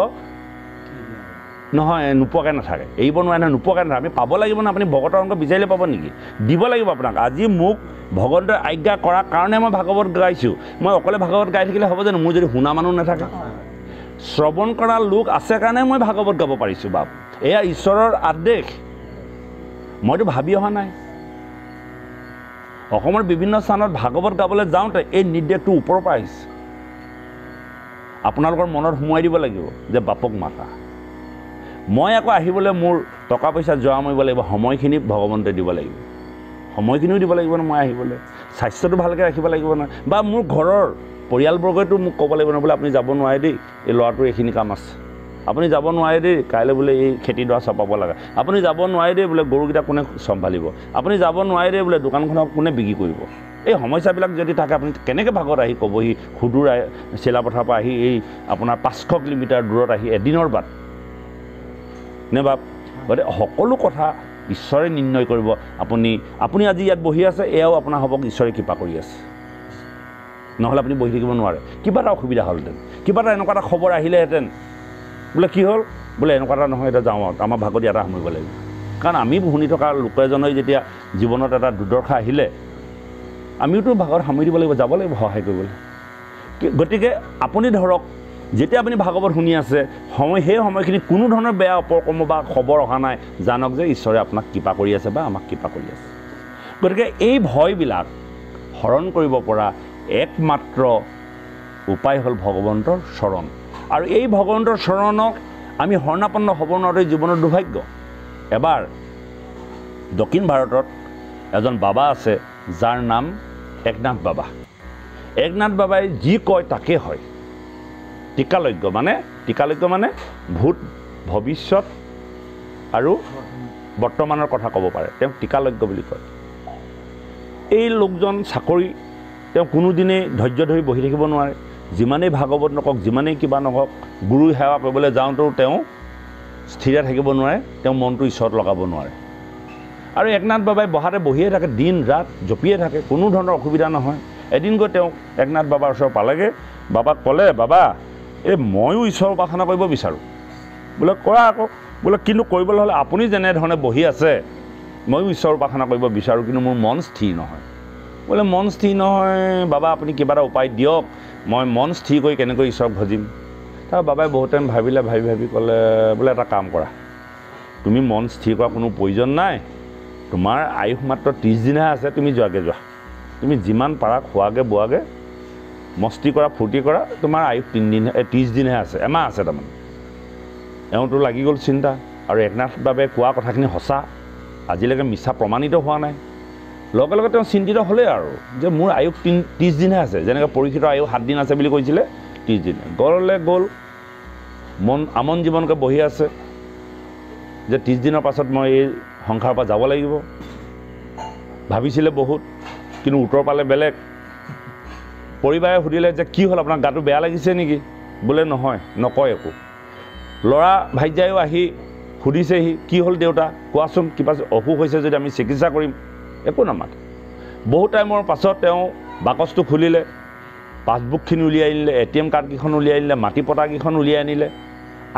নহয় নোপোৱাকৈ নাথাকে এৰিব নোৱাৰে নহয় নোপোৱাকৈ নাথাকে আমি পাব লাগিব ন আপুনি ভকতৰ সংগ বিচাৰিলে পাব নেকি দিব লাগিব আপোনাক আজি মোক ভগৱন্তৰ আজ্ঞা কৰাৰ কাৰণে মই ভাগৱত গাইছোঁ মই অকলে ভাগৱত গাই থাকিলে হ'ব জানো মোৰ যদি শুনা মানুহ নাথাকে শ্ৰৱণ কৰা লোক আছে কাৰণে মই ভাগৱত গাব পাৰিছোঁ বাপ এয়া ঈশ্বৰৰ আদেশ মইতো ভাবি অহা নাই অসমৰ বিভিন্ন স্থানত ভাগৱত গাবলৈ যাওঁতে এই নিৰ্দেশটো ওপৰৰ পৰা আহিছে আপোনালোকৰ মনত সোমোৱাই দিব লাগিব যে বাপক মাতা মই আকৌ আহিবলৈ মোৰ টকা পইচা যোৱা মাৰিব লাগিব সময়খিনি ভগৱন্তই দিব লাগিব সময়খিনিও দিব লাগিব ন মই আহিবলৈ স্বাস্থ্যটো ভালকৈ ৰাখিব লাগিব নহয় বা মোৰ ঘৰৰ পৰিয়ালবৰ্গইতো মোক ক'ব লাগিব ন বোলে আপুনি যাব নোৱাৰে দেই এই ল'ৰাটোৰ এইখিনি কাম আছে আপুনি যাব নোৱাৰে দেই কাইলৈ বোলে এই খেতিডৰা চপাব লাগে আপুনি যাব নোৱাৰে দেই বোলে গৰুকেইটা কোনে চম্ভালিব আপুনি যাব নোৱাৰে দেই বোলে দোকানখনক কোনে বিক্ৰী কৰিব এই সমস্যাবিলাক যদি থাকে আপুনি কেনেকৈ ভাগত আহি ক'বহি সুদূৰ চিলাপথাৰৰ পৰা আহি এই আপোনাৰ 500 কিলোমিটাৰ দূৰত আহি এদিনৰ বাট নে বাপ গতিকে সকলো কথা ঈশ্বৰে নিৰ্ণয় কৰিব আপুনি আজি ইয়াত বহি আছে এয়াও আপোনাৰ হ'ব ঈশ্বৰে কৃপা কৰি আছে নহ'লে আপুনি বহি থাকিব নোৱাৰে কিবা এটা অসুবিধা হ'লহেঁতেন কিবা এটা এনেকুৱা এটা খবৰ আহিলেহেঁতেন বোলে কি হ'ল বোলে এনেকুৱা এটা নহয় এতিয়া যাওঁ আৰু আমাৰ ভাগত এটা সামৰিব লাগিব কাৰণ আমি শুনি থকা লোক এজনে যেতিয়া জীৱনত এটা দুৰ্দশা আহিলে আমিওতো ভাগত সামৰি দিব লাগিব যাব লাগিব সহায় কৰিবলৈ গতিকে আপুনি ধৰক যেতিয়া আপুনি ভাগৱত শুনি আছে সেই সময়খিনি কোনো ধৰণৰ বেয়া অপকৰ্ম বা খবৰ অহা নাই জানক যে ঈশ্বৰে আপোনাক কৃপা কৰি আছে বা আমাক কৃপা কৰি আছে গতিকে এই ভয়বিলাক হৰণ কৰিব পৰা একমাত্ৰ উপায় হ'ল ভগৱন্তৰ চৰণ আৰু এই ভগৱন্তৰ চৰণক আমি শৰণাপন্ন হ'ব নোৱাৰোঁ জীৱনৰ দুৰ্ভাগ্য এবাৰ দক্ষিণ ভাৰতত এজন বাবা আছে যাৰ নাম একনাথ বাবাই যি কয় তাকে হয় টিকালজ্ঞ মানে ভূত ভৱিষ্যত আৰু বৰ্তমানৰ কথা ক'ব পাৰে তেওঁ টিকালজ্ঞ বুলি কয় এই লোকজন চাকৰি তেওঁ কোনোদিনেই ধৈৰ্য ধৰি বহি থাকিব নোৱাৰে যিমানেই ভাগৱত নকওক যিমানেই কিবা নকওক গুৰু সেৱা কৰিবলৈ যাওঁতেও তেওঁ স্থিৰে থাকিব নোৱাৰে তেওঁ মনটো ঈশ্বৰত লগাব নোৱাৰে আৰু একনাথ বাবাই বহাতে বহিয়ে থাকে দিন ৰাত জপিয়ে থাকে কোনো ধৰণৰ অসুবিধা নহয় এদিন গৈ তেওঁ একনাথ বাবাৰ ওচৰ পালেগৈ বাবাক ক'লে বাবা এই ময়ো ঈশ্বৰৰ উপাসনা কৰিব বিচাৰোঁ বোলে কৰা আকৌ বোলে কিন্তু কৰিবলৈ হ'লে আপুনি যেনেধৰণে বহি আছে ময়ো ঈশ্বৰৰ উপাসনা কৰিব বিচাৰোঁ কিন্তু মোৰ মন স্থিৰ নহয় বোলে মন স্থিৰ নহয় বাবা আপুনি কিবা এটা উপায় দিয়ক মই মন স্থিৰ কৰি কেনেকৈ ঈশ্বৰক ভজিম তাৰ বাবাই বহুত টাইম ভাবি ক'লে বোলে এটা কাম কৰা তুমি মন স্থিৰ কৰা কোনো প্ৰয়োজন নাই তোমাৰ আয়ুস মাত্ৰ 30 দিনহে আছে তুমি যোৱা তুমি যিমান পাৰা খোৱাগে বোৱাগে মস্তি কৰা ফূৰ্তি কৰা তোমাৰ আয়ুস 30 দিনহে আছে এমাহ আছে তাৰমানে এওঁতো লাগি গ'ল চিন্তা আৰু একনাথ বাবাই কোৱা কথাখিনি সঁচা আজিলৈকে মিছা প্ৰমাণিত হোৱা নাই লগে লগে তেওঁ চিন্তিত হ'লে আৰু যে মোৰ আয়ুস 30 দিনহে আছে যেনেকৈ পৰীক্ষিতৰ আয়ুস 7 দিন আছে বুলি কৈছিলে 30 দিন গ'ল মন আমন জীৱনকৈ বহি আছে যে 30 দিনৰ পাছত মই এই সংসাৰৰ পৰা যাব লাগিব ভাবিছিলে বহুত কিন্তু উত্তৰ পালে বেলেগ পৰিবাৰে সুধিলে যে কি হ'ল আপোনাৰ গাটো বেয়া লাগিছে নেকি বোলে নহয় নকয় একো ল'ৰা ভাইজাইও আহি সুধিছেহি কি হ'ল দেউতা কোৱাচোন কিবা অসুখ হৈছে যদি আমি চিকিৎসা কৰিম একো নামাতে বহু টাইমৰ পাছত তেওঁ বাকচটো খুলিলে পাছবুকখিনি উলিয়াই আনিলে ATM কাৰ্ডকেইখন উলিয়াই আনিলে মাটি পটাকেইখন উলিয়াই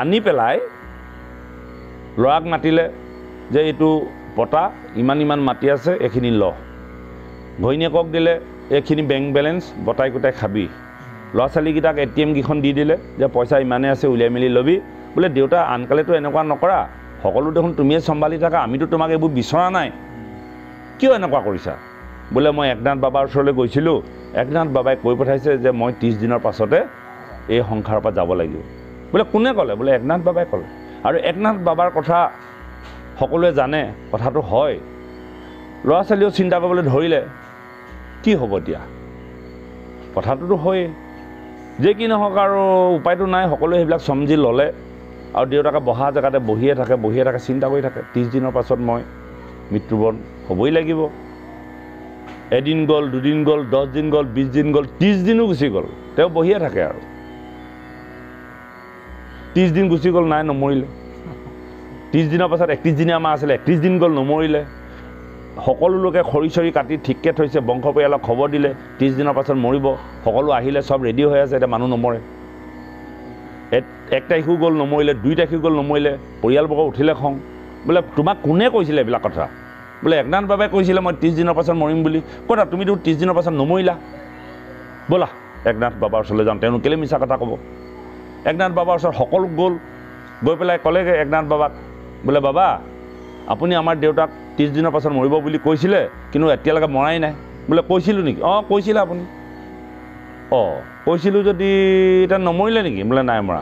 আনি পেলাই ল'ৰাক মাতিলে যে এইটো পটা ইমান মাটি আছে এইখিনি ল ঘৈণীয়েকক দিলে এইখিনি বেংক বেলেঞ্চ বটাই কুটাই খাবি ল'ৰা ছোৱালীকেইটাক ATM কেইখন দি দিলে যে পইচা ইমানে আছে উলিয়াই মেলি ল'বি বোলে দেউতা আনকালেতো এনেকুৱা নকৰা সকলো দেখোন তুমিয়ে চম্ভালি থাকা আমিতো তোমাক এইবোৰ বিচৰা নাই কিয় এনেকুৱা কৰিছা বোলে মই একনাথ বাবাৰ ওচৰলৈ গৈছিলোঁ একনাথ বাবাই কৈ পঠাইছে যে মই 30 দিনৰ পাছতে এই সংসাৰৰ পৰা যাব লাগিব বোলে কোনে ক'লে বোলে একনাথ বাবাই ক'লে আৰু একনাথ বাবাৰ কথা সকলোৱে জানে কথাটো হয় ল'ৰা ছোৱালীও চিন্তা কৰিবলৈ ধৰিলে কি হ'ব এতিয়া কথাটোতো হয়েই যে কি নহওক আৰু উপায়টো নাই সকলোৱে সেইবিলাক সমজি ল'লে আৰু দেউতাকে বহা জেগাতে বহিয়ে থাকে চিন্তা কৰি থাকে 30 দিনৰ পাছত মই মৃত্যুবৰণ হ'বই লাগিব এদিন গ'ল দুদিন গ'ল 10 দিন গ'ল 20 দিন গ'ল 30 দিনো গুচি গ'ল তেওঁ বহিয়ে থাকে আৰু 30 দিন গুচি গ'ল নাই নমৰিলে 30 দিনৰ পাছত 31 দিনীয়া মাহ আছিলে 31 দিন গ'ল নমৰিলে সকলো লোকে খৰি চৰি কাটি ঠিককৈ থৈছে, বংশ পৰিয়ালক খবৰ দিলে 30 দিনৰ পাছত মৰিব, সকলো আহিলে, চব ৰেডি হৈ আছে, এতিয়া মানুহ নমৰে। 1 তাৰিখো গ'ল নমৰিলে, 2 তাৰিখো গ'ল নমৰিলে, পৰিয়ালবৰ্গ উঠিলে খং, বোলে তোমাক কোনে কৈছিলে এইবিলাক কথা? বোলে একনাথ বাবাই কৈছিলে মই 30 দিনৰ পাছত মৰিম বুলি। ক'তা তুমিতো 30 দিনৰ পাছত নমৰিলা, ব'লা একনাথ বাবাৰ ওচৰলৈ যাওঁ, তেওঁলোক কেলৈ মিছা কথা ক'ব। একনাথ বাবাৰ ওচৰত সকলো গ'ল, গৈ পেলাই ক'লেগৈ একনাথ বাবাক, বোলে বাবা আপুনি আমাৰ দেউতাক 30 দিনৰ পাছত মৰিব বুলি কৈছিলে, কিন্তু এতিয়ালৈকে মৰাই নাই। বোলে কৈছিলোঁ নেকি? অঁ কৈছিলে আপুনি। অঁ কৈছিলোঁ যদি এতিয়া নমৰিলে নেকি? বোলে নাই মৰা।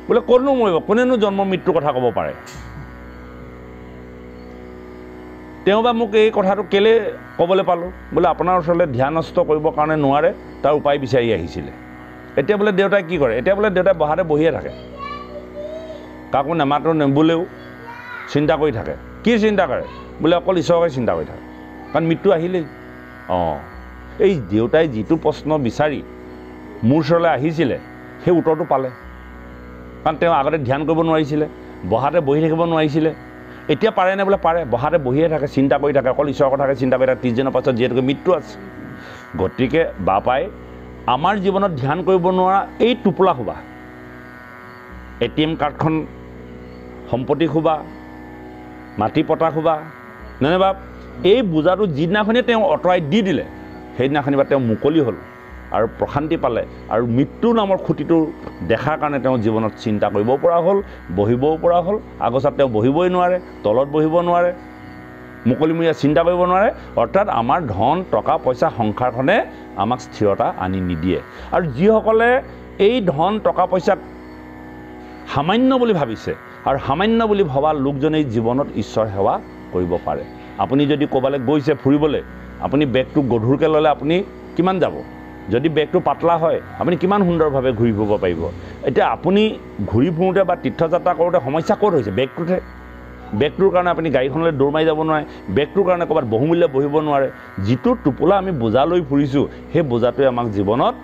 বোলে ক'তনো মৰিব, কোনেনো জন্ম মৃত্যুৰ কথা ক'ব পাৰে? তেওঁ বা মোক এই কথাটো কেলৈ ক'বলৈ পালোঁ? বোলে আপোনাৰ ওচৰলৈ ধ্যানস্থ কৰিবৰ কাৰণে নোৱাৰে, তাৰ উপায় বিচাৰি আহিছিলে। এতিয়া বোলে দেউতাই কি কৰে? এতিয়া বোলে দেউতাই বহাতে বহিয়ে থাকে, কাকো নেমাতো নেবোলেও চিন্তা কৰি থাকে। কি চিন্তা কৰে? বোলে অকল ঈশ্বৰকে চিন্তা কৰি থাকে, কাৰণ মৃত্যু আহিলেই। অঁ এই দেউতাই যিটো প্ৰশ্ন বিচাৰি মোৰ ওচৰলৈ আহিছিলে সেই উত্তৰটো পালে, কাৰণ তেওঁ আগতে ধ্যান কৰিব নোৱাৰিছিলে, বহাতে বহি থাকিব নোৱাৰিছিলে। এতিয়া পাৰেনে? বোলে পাৰে, বহাতে বহিয়ে থাকে, চিন্তা কৰি থাকে, অকল ঈশ্বৰৰ কথাকে চিন্তা কৰি থাকে। 30 দিনৰ পাছত যিহেতুকে মৃত্যু আছে, গতিকে বাপাই আমাৰ জীৱনত ধ্যান কৰিব নোৱাৰা এই টোপোলা খোবা, ATM কাৰ্ডখন, সম্পত্তি খোবা, মাটি পতা খোবা, নে বাপ এই বোজাটো যিদিনাখনেই তেওঁ আঁতৰাই দি দিলে, সেইদিনাখনি বা তেওঁ মুকলি হ'ল আৰু প্ৰশান্তি পালে, আৰু মৃত্যু নামৰ খুঁটিটো দেখাৰ কাৰণে তেওঁ জীৱনত চিন্তা কৰিব পৰা হ'ল, বহিবও পৰা হ'ল। আগচাত তেওঁ বহিবই নোৱাৰে, তলত বহিব নোৱাৰে, মুকলিমূৰীয়া চিন্তা কৰিব নোৱাৰে। অৰ্থাৎ আমাৰ ধন টকা পইচা সংসাৰখনে আমাক স্থিৰতা আনি নিদিয়ে। আৰু যিসকলে এই ধন টকা পইচাক সামান্য বুলি ভাবিছে, আৰু সামান্য বুলি ভবা লোকজনেই জীৱনত ঈশ্বৰ সেৱা কৰিব পাৰে। আপুনি যদি ক'ৰবালৈ গৈছে ফুৰিবলৈ, আপুনি বেগটো গধুৰকৈ ল'লে আপুনি কিমান যাব? যদি বেগটো পাতলা হয় আপুনি কিমান সুন্দৰভাৱে ঘূৰি ফুৰিব পাৰিব। এতিয়া আপুনি ঘূৰি ফুৰোঁতে বা তীৰ্থযাত্ৰা কৰোঁতে সমস্যা ক'ত হৈছে? বেগটোতে। বেগটোৰ কাৰণে আপুনি গাড়ীখনলৈ দৌৰ মাৰি যাব নোৱাৰে, বেগটোৰ কাৰণে ক'ৰবাত বহুমূল্যে বহিব নোৱাৰে। যিটো টোপোলা আমি বোজা লৈ ফুৰিছোঁ, সেই বোজাটোৱে আমাক জীৱনত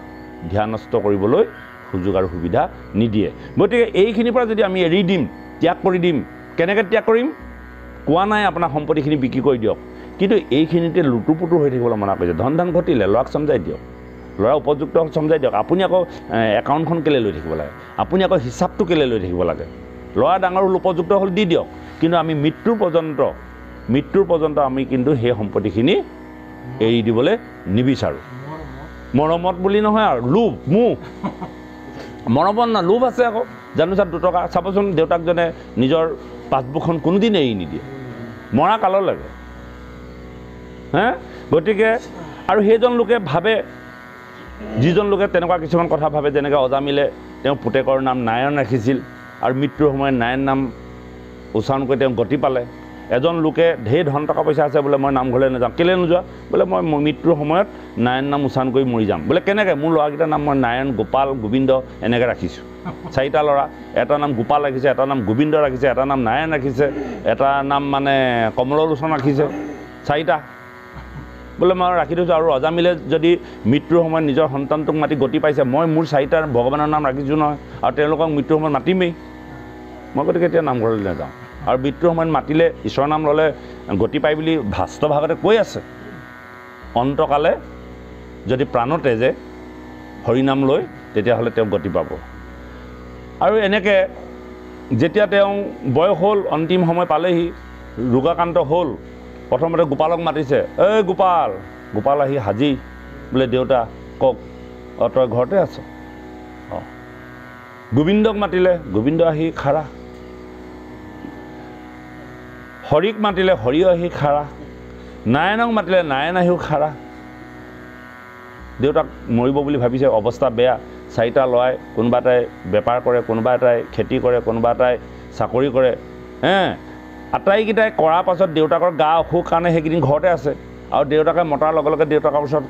ধ্যানস্থ কৰিবলৈ সুযোগ আৰু সুবিধা নিদিয়ে। গতিকে এইখিনিৰ পৰা যদি আমি এৰি দিম, ত্যাগ কৰি দিম, কেনেকৈ ত্যাগ কৰিম? কোৱা নাই আপোনাৰ সম্পত্তিখিনি বিক্ৰী কৰি দিয়ক, কিন্তু এইখিনিতে লুটুপুটু হৈ থাকিবলৈ মনা কৰিছে। ধন ধান ঘটিলে ল'ৰাক চমজাই দিয়ক, ল'ৰা উপযুক্ত চমজাই দিয়ক। আপুনি আকৌ একাউণ্টখন কেলৈ লৈ থাকিব লাগে? আপুনি আকৌ হিচাপটো কেলৈ লৈ থাকিব লাগে? ল'ৰা ডাঙৰ হ'ল, উপযুক্ত হ'ল, দি দিয়ক। কিন্তু আমি মৃত্যুৰ পৰ্যন্ত আমি কিন্তু সেই সম্পত্তিখিনি এৰি দিবলৈ নিবিচাৰোঁ। মৰমত বুলি নহয় আৰু, লোভ মোহ। মৰমত না, লোভ আছে আকৌ। জানো চাৰ 2 টকা চাবচোন, দেউতাকজনে নিজৰ পাছবুকখন কোনোদিন এৰি নিদিয়ে, মৰা কাললৈকে। হে গতিকে আৰু সেইজন লোকে ভাবে, যিজন লোকে তেনেকুৱা কিছুমান কথা ভাবে, যেনেকৈ অজামিলে তেওঁ পুতেকৰ নাম নাৰায়ণ ৰাখিছিল আৰু মৃত্যুৰ সময়ত নাৰায়ণ নাম উচ্চাৰণ কৰি তেওঁ গতি পালে। এজন লোকে ঢেৰ ধন টকা পইচা আছে, বোলে মই নামঘৰলৈ নাযাওঁ। কেলৈ নোযোৱা? বোলে মই মৃত্যুৰ সময়ত নাৰায়ণ নাম উচ্চাৰণ কৰি মৰি যাম। বোলে কেনেকৈ? মোৰ ল'ৰাকেইটাৰ নাম মই নাৰায়ণ, গোপাল, গোবিন্দ এনেকৈ ৰাখিছোঁ। 4টা ল'ৰা, এটা নাম গোপাল ৰাখিছে, এটা নাম গোবিন্দ ৰাখিছে, এটা নাম নাৰায়ণ ৰাখিছে, এটা নাম মানে কমললোচন ৰাখিছে, 4টা বোলে মই ৰাখি থৈছোঁ। আৰু অজামিলে যদি মৃত্যুৰ সময়ত নিজৰ সন্তানটোক মাতি গতি পাইছে, মই মোৰ 4টা ভগৱানৰ নাম ৰাখিছোঁ নহয়, আৰু তেওঁলোকক মৃত্যুৰ সময়ত মাতিমেই। মই গতিকে এতিয়া নামঘৰলৈ নাযাওঁ। আৰু মৃত্যুৰ সময়ত মাতিলে ঈশ্বৰৰ নাম ল'লে গতি পাই বুলি শাস্ত্ৰ ভাগতে কৈ আছে। অন্তকালে যদি প্ৰাণতে যে হৰিনাম লৈ, তেতিয়াহ'লে তেওঁ গতি পাব। আৰু এনেকৈ যেতিয়া তেওঁ বয়স হ'ল, অন্তিম সময় পালেহি, ৰোগাক্ৰান্ত হ'ল, প্ৰথমতে গোপালক মাতিছে। এই গোপাল, গোপাল আহি হাজি, বোলে দেউতা কওক। অঁ তই ঘৰতে আছ? অঁ। গোবিন্দক মাতিলে, গোবিন্দ আহি খাৰা। হৰিক মাতিলে, হৰিও আহি খাৰা। নাৰায়ণক মাতিলে, নাৰায়ণ আহিও খাৰা। দেউতাক মৰিব বুলি ভাবিছে, অৱস্থা বেয়া। 4টা ল'ৰাই, কোনোবা এটাই বেপাৰ কৰে, কোনোবা এটাই খেতি কৰে, কোনোবা এটাই চাকৰি কৰে। আটাইকেইটাই কৰাৰ পাছত দেউতাকৰ গা অসুখ কাৰণে সেইকেইদিন ঘৰতে আছে, আৰু দেউতাকে মতাৰ লগে লগে দেউতাকৰ ওচৰত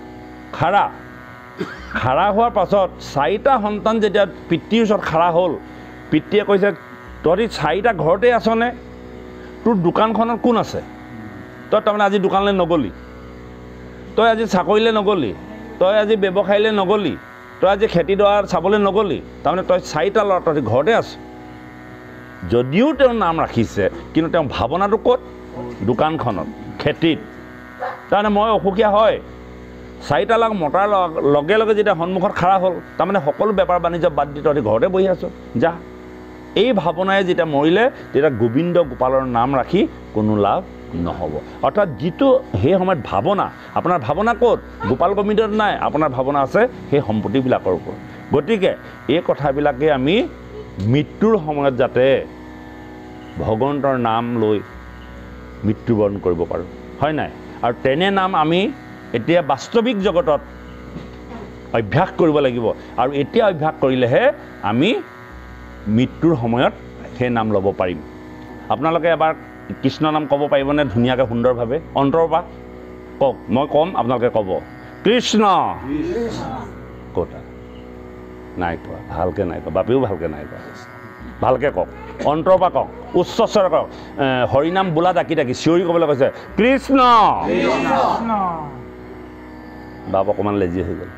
খাৰা হোৱাৰ পাছত 4টা সন্তান যেতিয়া পিতৃৰ ওচৰত খাৰা হ'ল, পিতৃয়ে কৈছে তহঁতি 4টা ঘৰতে আছনে? তোৰ দোকানখনত কোন আছে? তই তাৰমানে আজি দোকানলৈ নগ'লি, তই আজি চাকৰিলৈ নগ'লি, তই আজি ব্যৱসায়লৈ নগ'লি, তই আজি খেতিডৰা চাবলৈ নগ'লি, তাৰমানে তই 4টা ল'ৰা তহঁতি ঘৰতে আছ। যদিও তেওঁ নাম ৰাখিছে, কিন্তু তেওঁ ভাৱনাটো ক'ত? দোকানখনত, খেতিত। তাৰমানে মই অসুখীয়া হয় 4টা লাখ মতাৰ লগে লগে যেতিয়া সন্মুখত খাৰা হ'ল তাৰমানে সকলো বেপাৰ বাণিজ্য বাদ দি তহঁতি ঘৰতে বহি আছোঁ যা এই ভাৱনাৰে যেতিয়া মৰিলে তেতিয়া গোবিন্দ গোপালৰ নাম ৰাখি কোনো লাভ নহ'ব অৰ্থাৎ যিটো সেই সময়ত ভাৱনা আপোনাৰ ভাৱনা ক'ত গোপাল গোবিন্দত নাই আপোনাৰ ভাৱনা আছে সেই সম্পত্তিবিলাকৰ ওপৰত গতিকে এই কথাবিলাকে আমি মৃত্যুৰ সময়ত যাতে ভগৱন্তৰ নাম লৈ মৃত্যুবৰণ কৰিব পাৰোঁ হয় নাই আৰু তেনে নাম আমি এতিয়া বাস্তৱিক জগতত অভ্যাস কৰিব লাগিব আৰু এতিয়া অভ্যাস কৰিলেহে আমি মৃত্যুৰ সময়ত সেই নাম ল'ব পাৰিম আপোনালোকে এবাৰ কৃষ্ণ নাম ক'ব পাৰিবনে ধুনীয়াকৈ সুন্দৰভাৱে অন্তৰৰ পৰা কওক মই ক'ম আপোনালোকে ক'ব কৃষ্ণ ক'ত নাই কোৱা ভালকৈ নাই কোৱা বাপেও ভালকৈ নাই কোৱা ভালকৈ কওক অন্তৰৰ পৰা কওক উচ্চ স্বৰে কওক হৰিনাম বোলা ডাকি ডাকি চিঞৰি ক'বলৈ কৈছে কৃষ্ণ বাপ অকণমান লেজি হৈ গ'ল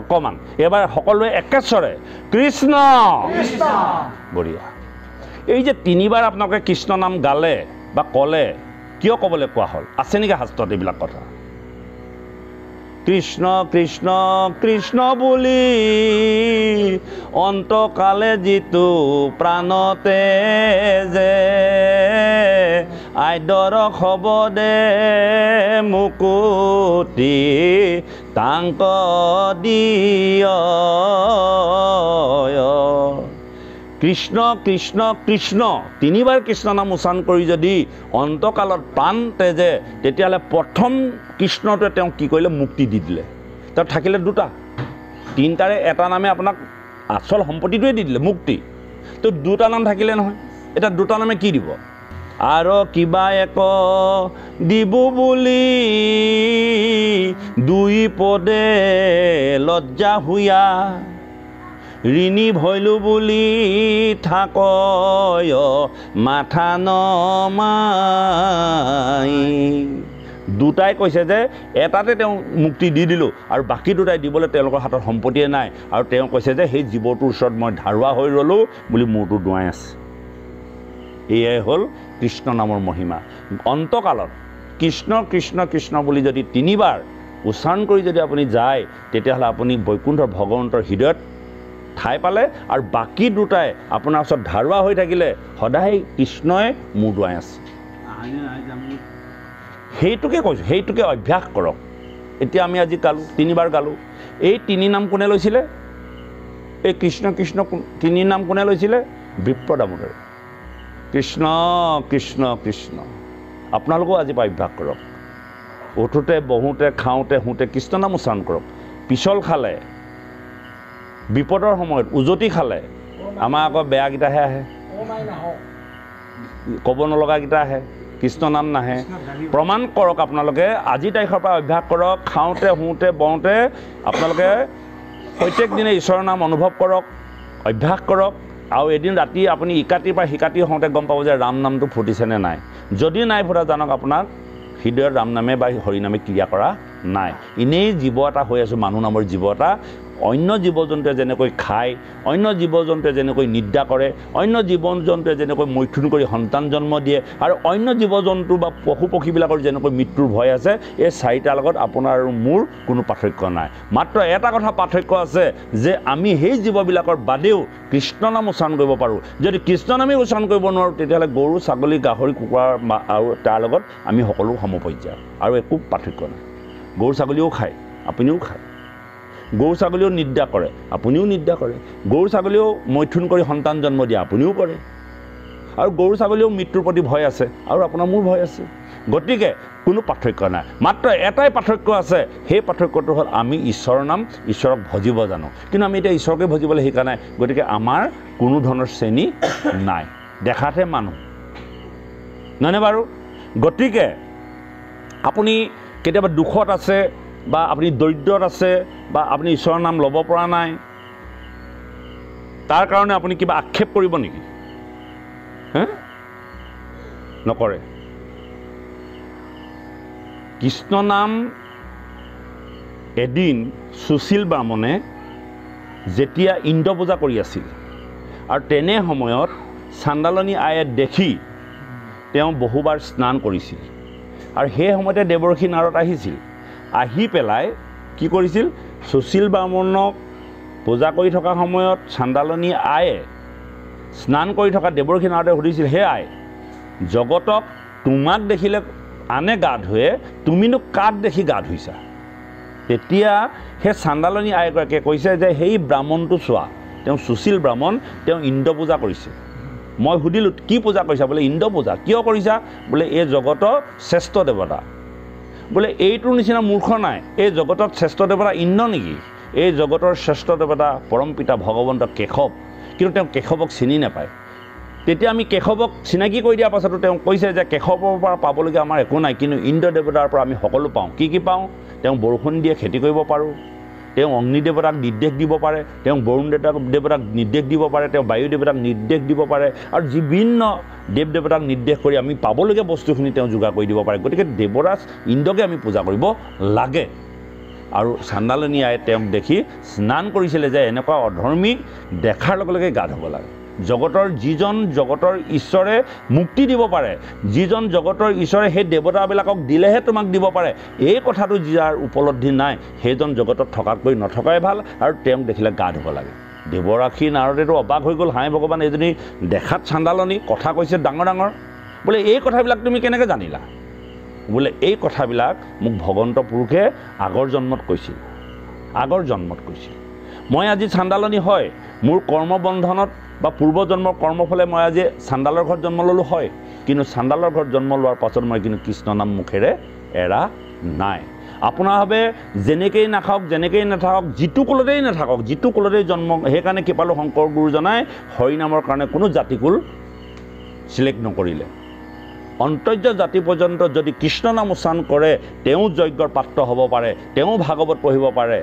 অকণমান এবাৰ সকলোৱে একেস্বৰে কৃষ্ণ বঢ়িয়া এই যে 3বাৰ আপোনালোকে কৃষ্ণ নাম গালে বা ক'লে কিয় ক'বলৈ কোৱা হ'ল আছে নেকি শাস্ত্ৰত এইবিলাক কথা কৃষ্ণ কৃষ্ণ কৃষ্ণ বুলি অন্তকালে যিটো প্ৰাণতে যে আইদৰ হ'ব দে মুকুতি তাংক দিয় কৃষ্ণ কৃষ্ণ কৃষ্ণ 3বাৰ কৃষ্ণ নাম উচ্চাৰণ কৰি যদি অন্তকালত প্ৰাণ তেজে তেতিয়াহ'লে প্ৰথম কৃষ্ণটোৱে তেওঁ কি কৰিলে মুক্তি দি দিলে তাত থাকিলে 2টা 3টাৰে এটা নামে আপোনাক আচল সম্পত্তিটোৱে দি দিলে মুক্তি তো 2টা নাম থাকিলে নহয় এটা 2টা নামে কি দিব আৰু কিবা এক দিব বুলি 2 পদে লজ্জা হুয়া ঋণী ভৈলো বুলি থাক মাথা নমাই 2টাই কৈছে যে এটাতে তেওঁ মুক্তি দি দিলোঁ আৰু বাকী 2টাই দিবলৈ তেওঁলোকৰ হাতত সম্পত্তিয়ে নাই আৰু তেওঁ কৈছে যে সেই জীৱটোৰ ওচৰত মই ধাৰুৱা হৈ ৰ'লোঁ বুলি মূৰটো দুৱাই আছে এয়াই হ'ল কৃষ্ণ নামৰ মহিমা অন্তকালত কৃষ্ণ কৃষ্ণ কৃষ্ণ বুলি যদি 3বাৰ উচ্চাৰণ কৰি যদি আপুনি যায় তেতিয়াহ'লে আপুনি বৈকুণ্ঠৰ ভগৱন্তৰ হৃদয়ত ঠাই পালে আৰু বাকী 2টাই আপোনাৰ ওচৰত ধাৰুৱা হৈ থাকিলে সদায় কৃষ্ণই মূৰ দুৱাই আছে সেইটোকে কৈছোঁ সেইটোকে অভ্যাস কৰক এতিয়া আমি আজি গালোঁ 3বাৰ গালোঁ এই 3 নাম কোনে লৈছিলে এই কৃষ্ণ কৃষ্ণ 3 নাম কোনে লৈছিলে বিপ্ৰ দামোদৰে কৃষ্ণ কৃষ্ণ কৃষ্ণ আপোনালোকেও আজি পৰা অভ্যাস কৰক উঠোঁতে বহোঁতে খাওঁতে শুওঁতে কৃষ্ণ নাম উচ্চাৰণ কৰক পিছল খালে বিপদৰ সময়ত উজতি খালে আমাৰ আকৌ বেয়াকেইটাহে আহে ক'ব নলগাকেইটা আহে কৃষ্ণ নাম নাহে প্ৰমাণ কৰক আপোনালোকে আজি তাৰিখৰ পৰা অভ্যাস কৰক খাওঁতে শুওঁতে বওঁতে আপোনালোকে প্ৰত্যেক দিনে ঈশ্বৰৰ নাম অনুভৱ কৰক অভ্যাস কৰক আৰু এদিন ৰাতি আপুনি ইকাতিৰ পৰা সিকাতি হওঁতে গম পাব যে ৰাম নামটো ফুটিছেনে নাই যদি নাই ফুটা জানক আপোনাক হৃদয়ত ৰাম নামে বা হৰি নামে ক্ৰিয়া কৰা নাই এনেই জীৱ এটা হৈ আছোঁ মানুহ নামৰ জীৱ এটা অন্য জীৱ জন্তুৱে যেনেকৈ খায় অন্য জীৱ জন্তুৱে যেনেকৈ নিদ্ৰা কৰে অন্য জীৱ জন্তুৱে যেনেকৈ মৈথুন কৰি সন্তান জন্ম দিয়ে আৰু অন্য জীৱ জন্তু বা পশু পক্ষীবিলাকৰ যেনেকৈ মৃত্যুৰ ভয় আছে এই 4টাৰ লগত আপোনাৰ আৰু মোৰ কোনো পাৰ্থক্য নাই মাত্ৰ এটা কথা পাৰ্থক্য আছে যে আমি সেই জীৱবিলাকৰ বাদেও কৃষ্ণ নাম উচ্চাৰণ কৰিব পাৰোঁ যদি কৃষ্ণ নামেই উচ্চাৰণ কৰিব নোৱাৰোঁ তেতিয়াহ'লে গৰু ছাগলী গাহৰি কুকুৰা আৰু তাৰ লগত আমি সকলো সমপৰ্যায় আৰু একো পাৰ্থক্য নাই গৰু ছাগলীও খায় আপুনিও খায় গৰু ছাগলীও নিদ্ৰা কৰে আপুনিও নিদ্ৰা কৰে গৰু ছাগলীও মৈথুন কৰি সন্তান জন্ম দিয়ে আপুনিও কৰে আৰু গৰু ছাগলীও মৃত্যুৰ প্ৰতি ভয় আছে আৰু আপোনাৰ মোৰ ভয় আছে গতিকে কোনো পাৰ্থক্য নাই মাত্ৰ এটাই পাৰ্থক্য আছে সেই পাৰ্থক্যটো হ'ল আমি ঈশ্বৰৰ নাম ঈশ্বৰক ভজিব জানো কিন্তু আমি এতিয়া ঈশ্বৰকে ভজিবলৈ শিকা নাই গতিকে আমাৰ কোনো ধৰণৰ শ্ৰেণী নাই দেখাতহে মানুহ নহয়নে বাৰু গতিকে আপুনি কেতিয়াবা দুখত আছে বা আপুনি দৰিদ্ৰত আছে বা আপুনি ঈশ্বৰৰ নাম ল'ব পৰা নাই তাৰ কাৰণে আপুনি কিবা আক্ষেপ কৰিব নেকি নকৰে কৃষ্ণ নাম এদিন সুশীল ব্ৰাহ্মণে যেতিয়া ইন্দ্ৰ পূজা কৰি আছিল আৰু তেনে সময়ত চাণ্ডালনী আয়ে দেখি তেওঁ বহুবাৰ স্নান কৰিছিল আৰু সেই সময়তে দেৱৰ্ষি নাৰদ আহিছিল আহি পেলাই কি কৰিছিল সুশীল বামনক পূজা কৰি থকা সময়ত চাণ্ডালনী আয়ে স্নান কৰি থকা দেৱৰ্ষি নাৰদে সুধিছিল হে আই জগতক তোমাক দেখিলে আনে গা ধুৱে তুমিনো কাক দেখি গা ধুইছা তেতিয়া সেই চাণ্ডালনী আইগৰাকীয়ে কৈছে যে সেই ব্ৰাহ্মণটো চোৱা তেওঁ সুশীল ব্ৰাহ্মণ তেওঁ ইন্দ্ৰ পূজা কৰিছে মই সুধিলোঁ কি পূজা কৰিছা বোলে ইন্দ্ৰ পূজা কিয় কৰিছা বোলে এই জগতৰ শ্ৰেষ্ঠ দেৱতা বোলে এইটোৰ নিচিনা মূৰ্খ নাই এই জগতত শ্ৰেষ্ঠ দেৱতা ইন্দ্ৰ নেকি এই জগতৰ শ্ৰেষ্ঠ দেৱতা পৰম পিতা ভগৱন্ত কেশৱ কিন্তু তেওঁ কেশৱক চিনি নাপায় তেতিয়া আমি কেশৱক চিনাকি কৰি দিয়াৰ পাছতো তেওঁ কৈছে যে কেশৱৰ পৰা পাবলগীয়া আমাৰ একো নাই কিন্তু ইন্দ্ৰ দেৱতাৰ পৰা আমি সকলো পাওঁ কি পাওঁ তেওঁ বৰষুণ দিয়ে খেতি কৰিব পাৰোঁ তেওঁ অগ্নি দেৱতাক নিৰ্দেশ দিব পাৰে তেওঁ বৰুণ দেৱতাক নিৰ্দেশ দিব পাৰে তেওঁ বায়ু দেৱতাক নিৰ্দেশ দিব পাৰে আৰু বিভিন্ন দেৱ দেৱতাক নিৰ্দেশ কৰি আমি পাবলগীয়া বস্তুখিনি তেওঁ যোগাৰ কৰি দিব পাৰে গতিকে দেৱৰাজ ইন্দ্ৰকে আমি পূজা কৰিব লাগে আৰু চাণ্ডালনী আয়ে তেওঁক দেখি স্নান কৰিছিলে যে এনেকুৱা অধৰ্মীক দেখাৰ লগে লগে গা ধুব লাগে জগতৰ যিজন জগতৰ ঈশ্বৰে মুক্তি দিব পাৰে যিজন জগতৰ ঈশ্বৰে সেই দেৱতাবিলাকক দিলেহে তোমাক দিব পাৰে এই কথাটো যাৰ উপলব্ধি নাই সেইজন জগতত থকাতকৈ নথকাই ভাল আৰু তেওঁক দেখিলে গা ধুব লাগে দেৱৰ্ষি নাৰদেতো অবাক হৈ গ'ল হাই ভগৱান এজনী দেখাত চাণ্ডালনী কথা কৈছে ডাঙৰ ডাঙৰ বোলে এই কথাবিলাক তুমি কেনেকৈ জানিলা বোলে এই কথাবিলাক মোক ভগৱন্ত পুৰুষে আগৰ জন্মত কৈছিল মই আজি চাণ্ডালনী হয় মোৰ কৰ্মবন্ধনত বা পূৰ্বজন্মৰ কৰ্মফলে মই আজি চাণ্ডালৰ ঘৰত জন্ম ল'লোঁ হয় কিন্তু চাণ্ডালৰ ঘৰত জন্ম লোৱাৰ পাছত মই কিন্তু কৃষ্ণ নাম মুখেৰে এৰা নাই আপোনাৰ ভাবে যেনেকেই নাখাওক যেনেকেই নাথাকক যিটো কুলতেই নাথাকক যিটো কুলতেই জন্ম সেইকাৰণে কৃপালু শংকৰ গুৰুজনাই হৰিনামৰ কাৰণে কোনো জাতিকুল চিলেক্ট নকৰিলে অন্তৰ্য জাতি পৰ্যন্ত যদি কৃষ্ণ নাম উচ্চাৰণ কৰে তেওঁ যজ্ঞৰ পাত্ৰ হ'ব পাৰে তেওঁ ভাগৱত পঢ়িব পাৰে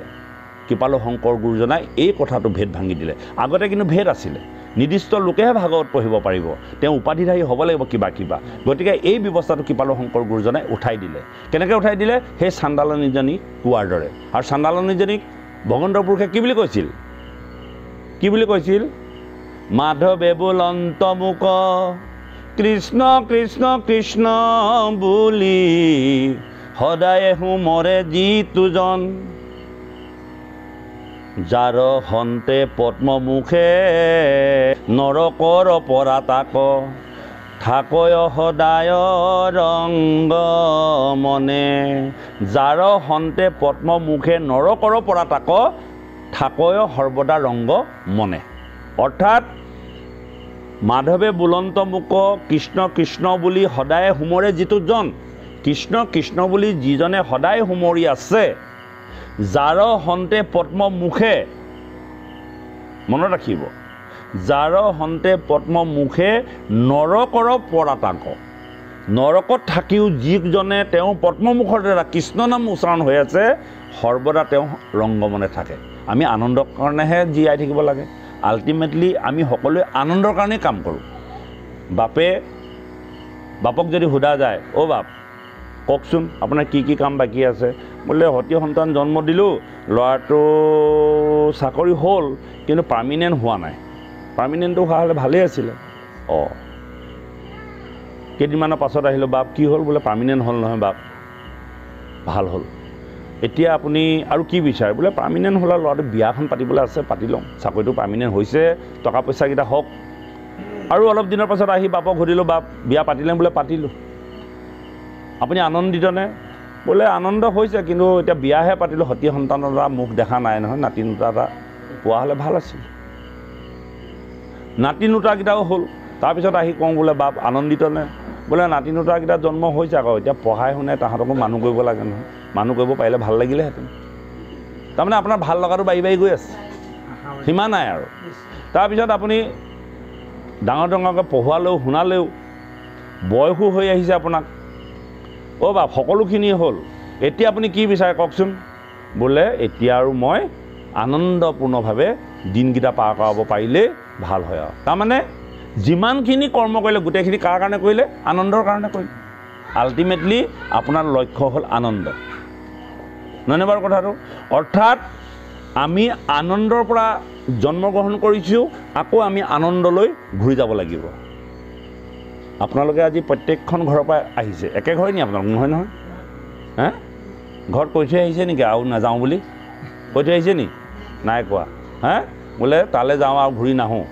কৃপালু শংকৰ গুৰুজনাই এই কথাটো ভেদ ভাঙি দিলে আগতে কিন্তু ভেদ আছিলে নিৰ্দিষ্ট লোকেহে ভাগৱত পঢ়িব পাৰিব তেওঁ উপাধিধাৰী হ'ব লাগিব কিবা গতিকে এই ব্যৱস্থাটো কৃপালু শংকৰ গুৰুজনাই উঠাই দিলে কেনেকৈ উঠাই দিলে সেই চাণ্ডালনীজনী কোৱাৰ দৰে আৰু চাণ্ডালনীজনীক ভগৱন্ত পুৰুষে কি বুলি কৈছিল মাধৱে বুলন্ত মুক কৃষ্ণ কৃষ্ণ কৃষ্ণ বুলি সদায় সুমৰে যিটোজন যাৰ হন্তে পদ্মমুখে নৰকৰ পৰা তাক থাকয় সদায় ৰংগ মনে যাৰ হন্তে পদ্মমুখে নৰকৰ পৰা তাক থাকয় সৰ্বদা ৰংগ মনে অৰ্থাৎ মাধৱে বুলন্ত মুক কৃষ্ণ কৃষ্ণ বুলি সদায় সুমৰে যিটোজন কৃষ্ণ কৃষ্ণ বুলি যিজনে সদায় সুমৰি আছে যাৰ হন্তে পদ্মমুখে মনত ৰাখিব যাৰ হন্তে পদ্মমুখে নৰকৰ পৰা তাক নৰকত থাকিও যিজনে তেওঁ পদ্মমুখৰ দ্বাৰা কৃষ্ণ নাম উচ্চাৰণ হৈ আছে সৰ্বদা তেওঁ ৰংগমনে থাকে আমি আনন্দৰ কাৰণেহে জীয়াই থাকিব লাগে আল্টিমেটলি আমি সকলোৱে আনন্দৰ কাৰণেই কাম কৰোঁ বাপক যদি সোধা যায় অ' বাপ কওকচোন আপোনাৰ কি কাম বাকী আছে বোলে সতী সন্তান জন্ম দিলোঁ ল'ৰাটো চাকৰি হ'ল কিন্তু পাৰ্মিনেণ্ট হোৱা নাই পাৰ্মিনেণ্টটো হোৱা হ'লে ভালেই আছিলে কেইদিনমানৰ পাছত আহিলোঁ বাপ কি হ'ল বোলে পাৰ্মিনেণ্ট হ'ল নহয় বাপ ভাল হ'ল এতিয়া আপুনি আৰু কি বিচাৰে বোলে পাৰ্মিনেণ্ট হ'লে ল'ৰাটো বিয়াখন পাতিবলৈ আছে পাতি লওঁ চাকৰিটো পাৰ্মিনেণ্ট হৈছে টকা পইচাকেইটা হওক আৰু অলপ দিনৰ পাছত আহি বাপক সুধিলোঁ বাপ বিয়া পাতিলে বোলে পাতিলোঁ আপুনি আনন্দিতনে বোলে আনন্দ হৈছে কিন্তু এতিয়া বিয়াহে পাতিলোঁ সতী সন্তানৰ দ্বাৰা মুখ দেখা নাই নহয় নাতি নোটা এটা পোৱা হ'লে ভাল আছিল নাতি নোটাকেইটাও হ'ল তাৰপিছত আহি কওঁ বোলে বাপ আনন্দিতনে বোলে নাতি নোটাকেইটা জন্ম হৈছে আকৌ এতিয়া পঢ়াই শুনাই তাহাঁতকো মানুহ কৰিব লাগে নহয় মানুহ কৰিব পাৰিলে ভাল লাগিলেহেঁতেন তাৰমানে আপোনাৰ ভাল লগাটো বাঢ়ি বাঢ়ি গৈ আছে সীমা নাই আৰু তাৰপিছত আপুনি ডাঙৰ ডাঙৰকৈ পঢ়োৱালেও শুনালেও বয়সো হৈ আহিছে আপোনাক অ' বাপ সকলোখিনি হ'ল এতিয়া আপুনি কি বিচাৰে কওকচোন বোলে এতিয়া আৰু মই আনন্দপূৰ্ণভাৱে দিনকেইটা পাৰ কৰাব পাৰিলেই ভাল হয় আৰু তাৰমানে যিমানখিনি কৰ্ম কৰিলে গোটেইখিনি কাৰ কাৰণে কৰিলে আনন্দৰ কাৰণে কৰিলে আল্টিমেটলি আপোনাৰ লক্ষ্য হ'ল আনন্দ নহয়নে বাৰু কথাটো অৰ্থাৎ আমি আনন্দৰ পৰা জন্মগ্ৰহণ কৰিছোঁ আকৌ আমি আনন্দলৈ ঘূৰি যাব লাগিব আপোনালোকে আজি প্ৰত্যেকখন ঘৰৰ পৰা আহিছে একে ঘৰে নি আপোনালোক নহয় নহয় হা ঘৰত কৈ থৈ আহিছে নেকি আৰু নাযাওঁ বুলি কৈ থৈ আহিছে নি নাই কোৱা হা বোলে তালৈ যাওঁ আৰু ঘূৰি নাহোঁ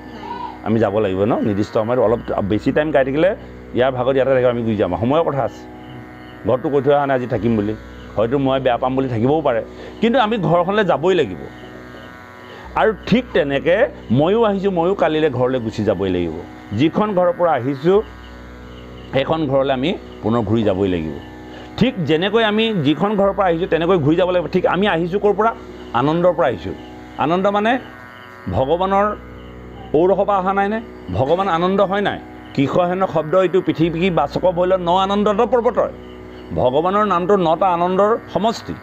আমি যাব লাগিব ন নিৰ্দিষ্ট সময়ত অলপ বেছি টাইম গাই থাকিলে ইয়াৰ ভাগত ইয়াতে থাকিব আমি গুচি যাম সময়ৰ কথা আছে ঘৰটো কৈ থৈ অহা নাই আজি থাকিম বুলি হয়তো মই বেয়া পাম বুলি থাকিবও পাৰে কিন্তু আমি ঘৰখনলৈ যাবই লাগিব আৰু ঠিক তেনেকৈ ময়ো আহিছোঁ ময়ো কালিলৈ ঘৰলৈ গুচি যাবই লাগিব যিখন ঘৰৰ পৰা আহিছোঁ সেইখন ঘৰলৈ আমি পুনৰ ঘূৰি যাবই লাগিব ঠিক যেনেকৈ আমি যিখন ঘৰৰ পৰা আহিছোঁ তেনেকৈ ঘূৰি যাব লাগিব ঠিক আমি আহিছোঁ ক'ৰ পৰা আনন্দৰ পৰা আহিছোঁ আনন্দ মানে ভগৱানৰ ঔৰসৰ পৰা অহা নাইনে ভগৱান আনন্দ হয় নাই কৃষ্ণ শব্দ এইটো পৃথিৱী বাচক বৈল ন আনন্দৰ পৰ্বত হয় ভগৱানৰ নামটো 9টা আনন্দৰ সমষ্টি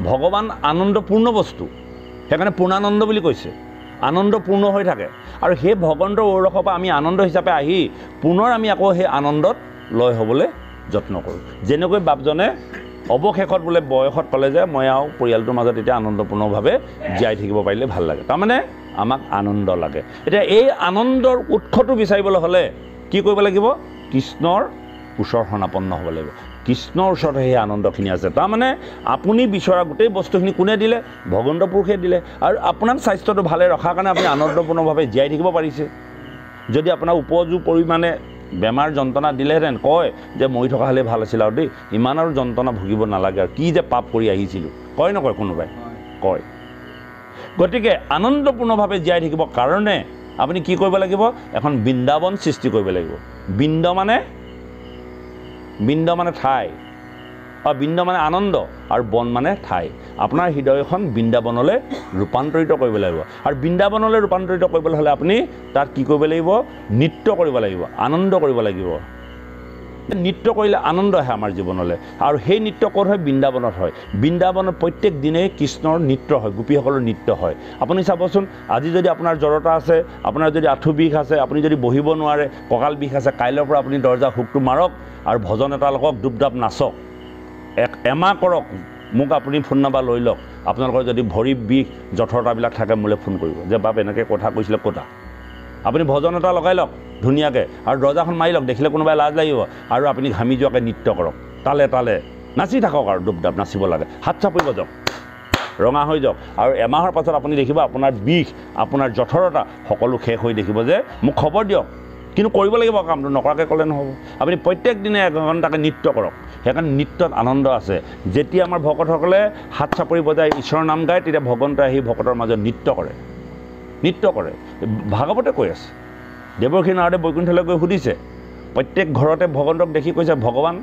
ভগৱান আনন্দপূৰ্ণ বস্তু সেইকাৰণে পূৰ্ণানন্দ বুলি কৈছে আনন্দপূৰ্ণ হৈ থাকে আৰু সেই ভগৱন্তৰ ঔৰসৰ পৰা আমি আনন্দ হিচাপে আহি পুনৰ আমি আকৌ সেই আনন্দত লয় হ'বলৈ যত্ন কৰোঁ যেনেকৈ বাপজনে অৱশেষত বোলে বয়সত ক'লে যে মই আৰু পৰিয়ালটোৰ মাজত এতিয়া আনন্দপূৰ্ণভাৱে জীয়াই থাকিব পাৰিলে ভাল লাগে তাৰমানে আমাক আনন্দ লাগে এতিয়া এই আনন্দৰ উৎসটো বিচাৰিবলৈ হ'লে কি কৰিব লাগিব কৃষ্ণৰ ওচৰ শৰণাপন্ন হ'ব লাগিব কৃষ্ণৰ ওচৰত সেই আনন্দখিনি আছে তাৰমানে আপুনি বিচৰা গোটেই বস্তুখিনি কোনে দিলে ভগৱন্ত পুৰুষে দিলে আৰু আপোনাক স্বাস্থ্যটো ভালে ৰখাৰ কাৰণে আপুনি আনন্দপূৰ্ণভাৱে জীয়াই থাকিব পাৰিছে যদি আপোনাৰ উপযোগ পৰিমাণে বেমাৰ যন্ত্ৰণা দিলেহেঁতেন কয় যে মৰি থকা হ'লে ভাল আছিল আৰু দেই ইমান আৰু যন্ত্ৰণা ভুগিব নালাগে আৰু কি যে পাপ কৰি আহিছিলোঁ কয় নকয় কোনোবাই কয় গতিকে আনন্দপূৰ্ণভাৱে জীয়াই থাকিবৰ কাৰণে আপুনি কি কৰিব লাগিব এখন বৃন্দাবন সৃষ্টি কৰিব লাগিব বৃন্দ মানে ঠাই আৰু বৃন্দ মানে আনন্দ আৰু বন মানে ঠাই আপোনাৰ হৃদয়খন বৃন্দাবনলৈ ৰূপান্তৰিত কৰিব লাগিব আৰু বৃন্দাবনলৈ ৰূপান্তৰিত কৰিবলৈ হ'লে আপুনি তাত কি কৰিব লাগিব নৃত্য কৰিব লাগিব আনন্দ কৰিব লাগিব নৃত্য কৰিলে আনন্দ আহে আমাৰ জীৱনলৈ আৰু সেই নৃত্য ক'ত হয় বৃন্দাবনত হয় বৃন্দাবনত প্ৰত্যেক দিনেই কৃষ্ণৰ নৃত্য হয় গোপীসকলৰ নৃত্য হয় আপুনি চাবচোন আজি যদি আপোনাৰ জ্বৰতা আছে আপোনাৰ যদি আঁঠু বিষ আছে আপুনি যদি বহিব নোৱাৰে কঁকাল বিষ আছে কাইলৈৰ পৰা আপুনি দৰ্জা হুকটো মাৰক আৰু ভজন এটা লগাওক ডুবডাপ নাচক এমাহ কৰক মোক আপুনি ফোন নাম্বাৰ লৈ লওক আপোনালোকৰ যদি ভৰি বিষ জঠৰতাবিলাক থাকে মোলৈ ফোন কৰিব যে বাপ এনেকৈ কথা কৈছিলে ক'তা আপুনি ভজন এটা লগাই লওক ধুনীয়াকৈ আৰু দৰ্জাখন মাৰি লওক দেখিলে কোনোবাই লাজ লাগিব আৰু আপুনি ঘামি যোৱাকৈ নৃত্য কৰক তালে তালে নাচি থাকক আৰু ডুবডাপ নাচিব লাগে হাত চাপিব যাওক ৰঙা হৈ যাওক আৰু এমাহৰ পাছত আপুনি দেখিব আপোনাৰ বিষ আপোনাৰ জঠৰতা সকলো শেষ হৈ দেখিব যে মোক খবৰ দিয়ক কিন্তু কৰিব লাগিব কামটো নকৰাকৈ ক'লে নহ'ব আপুনি প্ৰত্যেক দিনে 1 ঘণ্টাকৈ নৃত্য কৰক সেইকাৰণে নৃত্যত আনন্দ আছে যেতিয়া আমাৰ ভকতসকলে হাত চাপৰি বজাই ঈশ্বৰৰ নাম গায় তেতিয়া ভগৱন্তই আহি ভকতৰ মাজত নৃত্য কৰে ভাগৱতে কৈ আছে দেৱৰ্ষি নাৰদে বৈকুণ্ঠলৈ গৈ সুধিছে প্ৰত্যেক ঘৰতে ভগৱন্তক দেখি কৈছে ভগৱান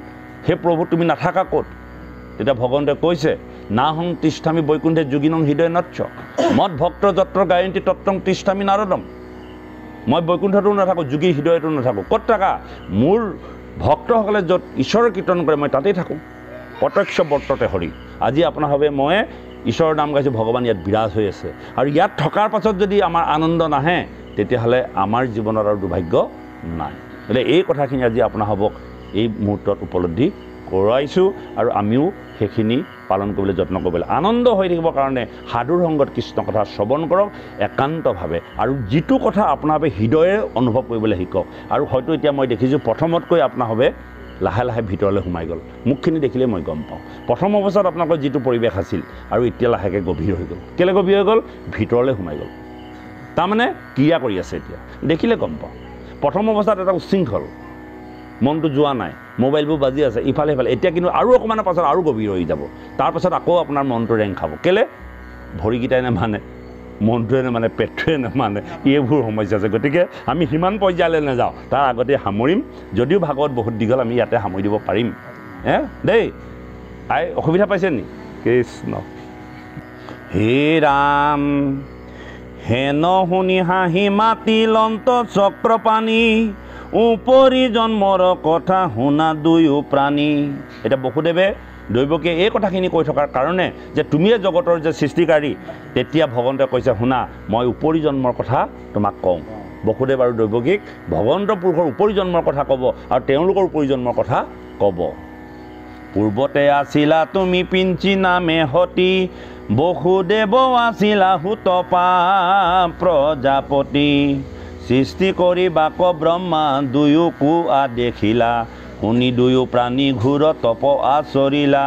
হে প্ৰভু তুমি নাথাকা ক'ত তেতিয়া ভগৱন্তই কৈছে নাহং তিষ্ঠামি বৈকুণ্ঠে যোগিনং হৃদয় নচ্ছ মদ ভক্ত যত্ৰ গায়ন্তী তত্ত্বং তিষ্ঠামি নাৰদম মই বৈকুণ্ঠতো নাথাকোঁ যোগীৰ হৃদয়তো নাথাকোঁ ক'ত থাকা মোৰ ভক্তসকলে য'ত ঈশ্বৰৰ কীৰ্তন কৰে মই তাতেই থাকোঁ প্ৰত্যক্ষ বৰ্ততে হৰি আজি আপোনাৰ ভাবে মই ঈশ্বৰৰ নাম গাইছোঁ ভগৱান ইয়াত বিৰাজ হৈ আছে আৰু ইয়াত থকাৰ পাছত যদি আমাৰ আনন্দ নাহে তেতিয়াহ'লে আমাৰ জীৱনত আৰু দুৰ্ভাগ্য নাই গতিকে এই কথাখিনি আজি আপোনালোকক এই মুহূৰ্তত উপলব্ধি কৰাইছোঁ আৰু আমিও সেইখিনি পালন কৰিবলৈ যত্ন কৰিব লাগে আনন্দ হৈ থাকিবৰ কাৰণে সাধুৰ সংগত কৃষ্ণ কথা শ্ৰৱণ কৰক একান্তভাৱে আৰু যিটো কথা আপোনালোকে হৃদয়ে অনুভৱ কৰিবলৈ শিকক আৰু হয়তো এতিয়া মই দেখিছোঁ প্ৰথমতকৈ আপোনালোকে লাহে লাহে ভিতৰলৈ সোমাই গ'ল মুখখিনি দেখিলে মই গম পাওঁ প্ৰথম অৱস্থাত আপোনালোকৰ যিটো পৰিৱেশ আছিল আৰু এতিয়া লাহেকৈ গভীৰ হৈ গ'ল কেলৈ গভীৰ হৈ গ'ল ভিতৰলৈ সোমাই গ'ল তাৰমানে ক্ৰিয়া কৰি আছে এতিয়া দেখিলে গম পাওঁ প্ৰথম অৱস্থাত এটা উশৃংখল মনটো যোৱা নাই মোবাইলবোৰ বাজি আছে ইফালে সিফালে এতিয়া কিন্তু আৰু অকণমানৰ পাছত আৰু গভীৰ হৈ যাব তাৰপাছত আকৌ আপোনাৰ মনটো ৰেং খাব কেলৈ ভৰিকেইটাই নামানে মনটোৱে নামানে পেটটোৱে নামানে এইবোৰ সমস্যা আছে গতিকে আমি সিমান পৰ্যায়লৈ নাযাওঁ তাৰ আগতে সামৰিম যদিও ভাগৱত বহুত দীঘল আমি ইয়াতে সামৰি দিব পাৰিম দেই আই অসুবিধা পাইছে নি কৃষ্ণ হে ৰাম হেন শুনি হাঁহি মাতি লন্ত চক্ৰপাণী উপৰি জন্মৰ কথা শুনা দুয়ো প্ৰাণী এতিয়া বসুদেৱে দৈৱকীয়ে এই কথাখিনি কৈ থকাৰ কাৰণে যে তুমিয়ে জগতৰ যে সৃষ্টিকাৰী তেতিয়া ভগৱন্তই কৈছে শুনা মই উপৰি জন্মৰ কথা তোমাক কওঁ বসুদেৱ আৰু দৈৱকীক ভগৱন্ত পুৰুষৰ উপৰি জন্মৰ কথা ক'ব আৰু তেওঁলোকৰ উপৰি জন্মৰ কথা ক'ব পূৰ্বতে আছিলা তুমি পিঞ্চি নামে সতী বসুদেৱ আছিলা সুতপা প্ৰজাপতি সৃষ্টি কৰি বাক ব্ৰহ্মা দুয়ো কোৱা দেখিলা শুনি দুয়ো প্ৰাণী ঘূৰ তপ আচৰিলা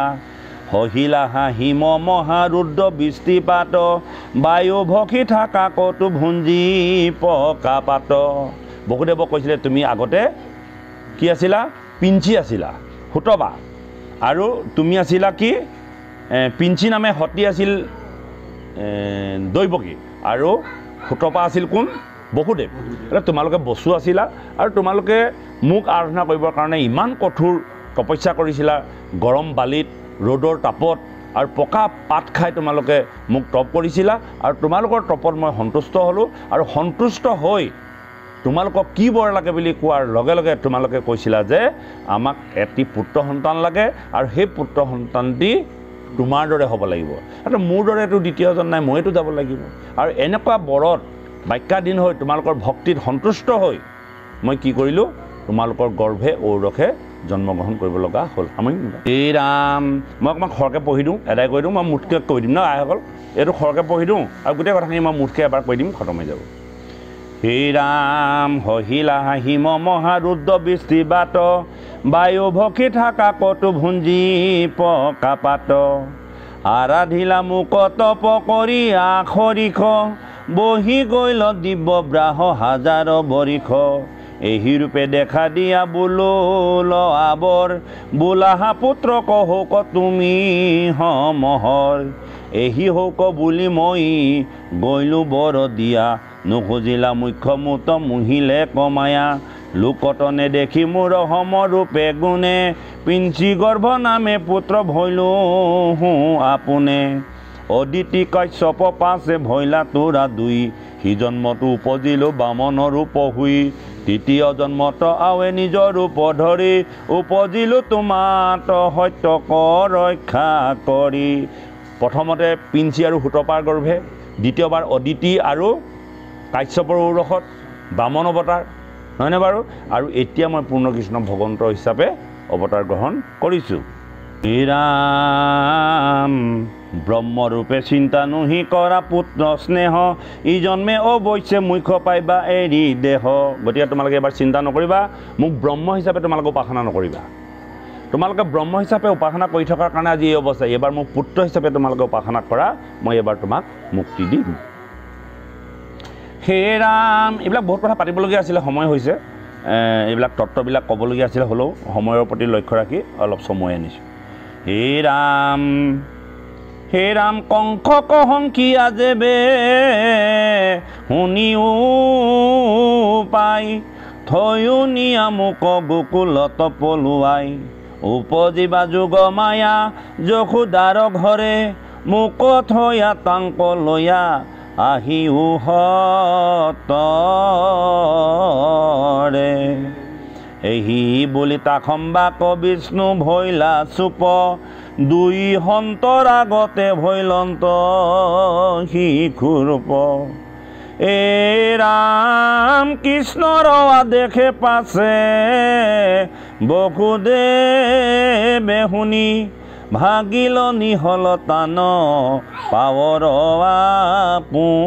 সহিলা হাঁহিম মহাৰুদ্ৰ বৃষ্টিপাত বায়ু ভসি থাকা কতো ভুঞ্জি পকা পাত বসুদেৱক কৈছিলে তুমি আগতে কি আছিলা পিঞ্চি আছিলা হুতবা আৰু তুমি আছিলা কি পিঞ্চি নামে সতী আছিল দৈৱকী আৰু হুতপা আছিল কোন বসুদেৱ তোমালোকে বসু আছিলা আৰু তোমালোকে মোক আৰাধনা কৰিবৰ কাৰণে ইমান কঠোৰ তপস্যা কৰিছিলা গৰম বালিত ৰ'দৰ তাপত আৰু পকা পাত খাই তোমালোকে মোক তপ কৰিছিলা আৰু তোমালোকৰ তপত মই সন্তুষ্ট হ'লোঁ আৰু সন্তুষ্ট হৈ তোমালোকক কি বৰ লাগে বুলি কোৱাৰ লগে লগে তোমালোকে কৈছিলা যে আমাক এটি পুত্ৰ সন্তান লাগে আৰু সেই পুত্ৰ সন্তানটি তোমাৰ দৰে হ'ব লাগিব আৰু মোৰ দৰেতো দ্বিতীয়জন নাই মইতো যাব লাগিব আৰু এনেকুৱা বৰত বাক্যাধীন হৈ তোমালোকৰ ভক্তিত সন্তুষ্ট হৈ মই কি কৰিলোঁ তোমালোকৰ গৰ্ভে ঔৰসে জন্মগ্ৰহণ কৰিব লগা হ'ল আমি এই ৰাম মই অকণমান খৰকৈ পঢ়ি দিওঁ এদাই কৰি দিওঁ মই মুঠকৈ কৈ দিম ন আইসকল এইটো খৰকৈ পঢ়ি দিওঁ আৰু গোটেই কথাখিনি মই মুঠকৈ এবাৰ কৈ দিম খতম হৈ যাব হে ৰাম সহিলা হাঁহিম মহাৰুদ্ৰ বৃষ্টিপাত বায়ু ভসি থাকা কতো ভুঞ্জি পকা পাত আৰাধিলা মোক তপ কৰি আখৰিখ বহি গৈল দিব্য ব্ৰাহ হাজাৰ বৰিষ এই ৰূপে দেখা দিয়া বোলো আবৰ বোলাহা পুত্ৰ কহৌক তুমি সমহৰ এহি হৌক বুলি মই গৈলো বৰ দিয়া নুখুজিলা মুখ্য মুত মুহিলে কমায়া লোকত নেদেখি মোৰ সমৰূপে গুণে পিঞ্চি গৰ্ভ নামে পুত্ৰ ভৈলো আপোনে অদিতি কাশ্যপ পাছে ভৈলা তোৰা দুই সি জন্মটো উপজিলো বামন ৰূপ হুই তৃতীয় জন্মত আৱে নিজৰ ৰূপ ধৰি উপজিলো তোমাত সত্যক ৰক্ষা কৰি প্ৰথমতে পিঞ্চি আৰু হুতপাৰ গৰ্ভে দ্বিতীয়বাৰ অদিতি আৰু কাশ্যপৰ ঔৰসত বামন অৱতাৰ নহয়নে বাৰু আৰু এতিয়া মই পূৰ্ণকৃষ্ণ ভগৱন্ত হিচাপে অৱতাৰ গ্ৰহণ কৰিছোঁ ৰাম ব্ৰহ্মৰূপে চিন্তা নুহি কৰা পুত্ৰ স্নেহ ই জন্মে অৱশ্যে মুখ্য পাইবা এৰি দেহ গতিকে তোমালোকে এবাৰ চিন্তা নকৰিবা মোক ব্ৰহ্ম হিচাপে তোমালোকে উপাসনা নকৰিবা তোমালোকে ব্ৰহ্ম হিচাপে উপাসনা কৰি থকাৰ কাৰণে আজি এই অৱস্থা এবাৰ মোক পুত্ৰ হিচাপে তোমালোকে উপাসনা কৰা মই এবাৰ তোমাক মুক্তি দিম হে ৰাম এইবিলাক বহুত কথা পাতিবলগীয়া আছিলে সময় হৈছে এইবিলাক তত্ত্ববিলাক ক'বলগীয়া আছিলে হ'লেও সময়ৰ প্ৰতি লক্ষ্য ৰাখি অলপ সময় আনিছোঁ হে ৰাম কংস কহংকিয়া যেবে শুনিও পাই থয়ো নিয়া মোক গোকুলত পলুৱাই উপজিবা যুগ মায়া যশোদাৰ ঘৰে মোক থয়া তাংক লয়া আহিও হতৰে এহি বুলি তাখম্বাক বিষ্ণু ভৈলা চুপ দুই সন্তৰ আগতে ভৈলন্ত শিশুৰূপ এ ৰাম কৃষ্ণৰ আদেশে পাছে বসুদেৱে শুনি ভাগিল নিহল তান পাৱৰ আপুনি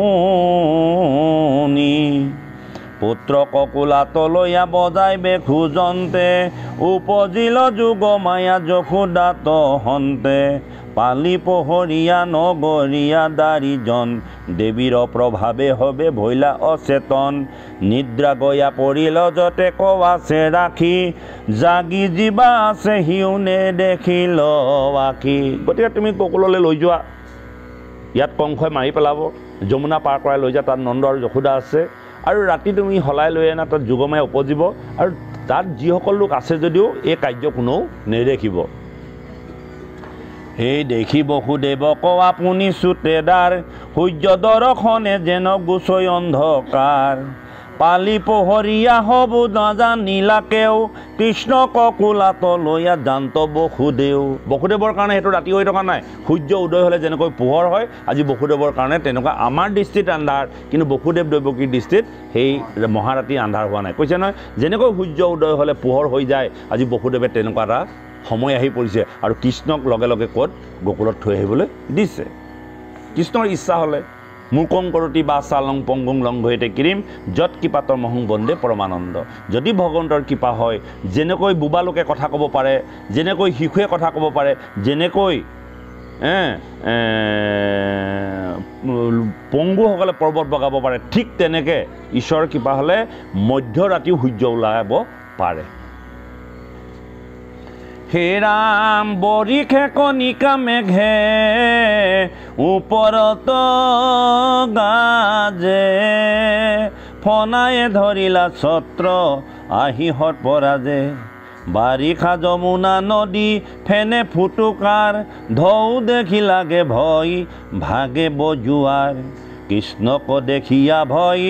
পুত্ৰ ককুলাত লয়া বজাইবে খোজন্তে উপজিল যুগ মায়া যশোদাত হন্তে পালি পোহৰীয়া নগৰীয়া দাৰিজন দেৱীৰ প্ৰভাৱে হবে ভৈলা অচেতন নিদ্ৰা গয়া পৰিল যতে কৱাছে ৰাখি জাগি জীৱা আছে হিউনে দেখিল আখি গতিকে তুমি ককুললৈ লৈ যোৱা ইয়াত কংসই মাৰি পেলাব যমুনা পাৰ কৰাই লৈ যোৱা তাত নন্দ আৰু যশোদা আছে আৰু ৰাতি তুমি হলাই লৈ আনা তাত যুগমায়া উপজিব আৰু তাত যিসকল লোক আছে যদিও এই কাৰ্য কোনেও নেদেখিব হে দেখি বসুদেৱক আপুনি চুটেদাৰ সূৰ্য দৰ্শনে যেন গুচৈ অন্ধকাৰ পালি পোহৰীয়া হব নাজানিলাকেও কৃষ্ণ ককুলাত লয়া জান্ত বসুদেৱৰ কাৰণে সেইটো ৰাতি হৈ থকা নাই সূৰ্য উদয় হ'লে যেনেকৈ পোহৰ হয় আজি বসুদেৱৰ কাৰণে তেনেকুৱা আমাৰ দৃষ্টিত আন্ধাৰ কিন্তু বসুদেৱ দৈৱকীৰ দৃষ্টিত সেই মহাৰাতি আন্ধাৰ হোৱা নাই কৈছে নহয় যেনেকৈ সূৰ্য উদয় হ'লে পোহৰ হৈ যায় আজি বসুদেৱে তেনেকুৱা এটা সময় আহি পৰিছে আৰু কৃষ্ণক লগে লগে ক'ত গোকুলত থৈ আহিবলৈ দিছে কৃষ্ণৰ ইচ্ছা হ'লে মূকং কৰতি বা চালং পংগুং লংঘয়তে কিৰিম যত কৃপাতৰ মহং বন্দে পৰমানন্দ। যদি ভগৱন্তৰ কৃপা হয়, যেনেকৈ বোবা লোকে কথা ক'ব পাৰে, যেনেকৈ শিশুৱে কথা ক'ব পাৰে, যেনেকৈ পংগুসকলে পৰ্বত বগাব পাৰে, ঠিক তেনেকৈ ঈশ্বৰৰ কৃপা হ'লে মধ্যৰাতিও সূৰ্য ওলাব পাৰে। হে ৰাম বৰিষে কণিকা মেঘে ওপৰত গাজে, ফনায়ে ধৰিলা ছত্ৰ আহিহত পৰাজে, বাৰিষা যমুনা নদী ফেনে ফুটুকাৰ, ঢৌ দেখি লাগে ভয় ভাগে বজুৱাৰ, কৃষ্ণক দেখিয়া ভয়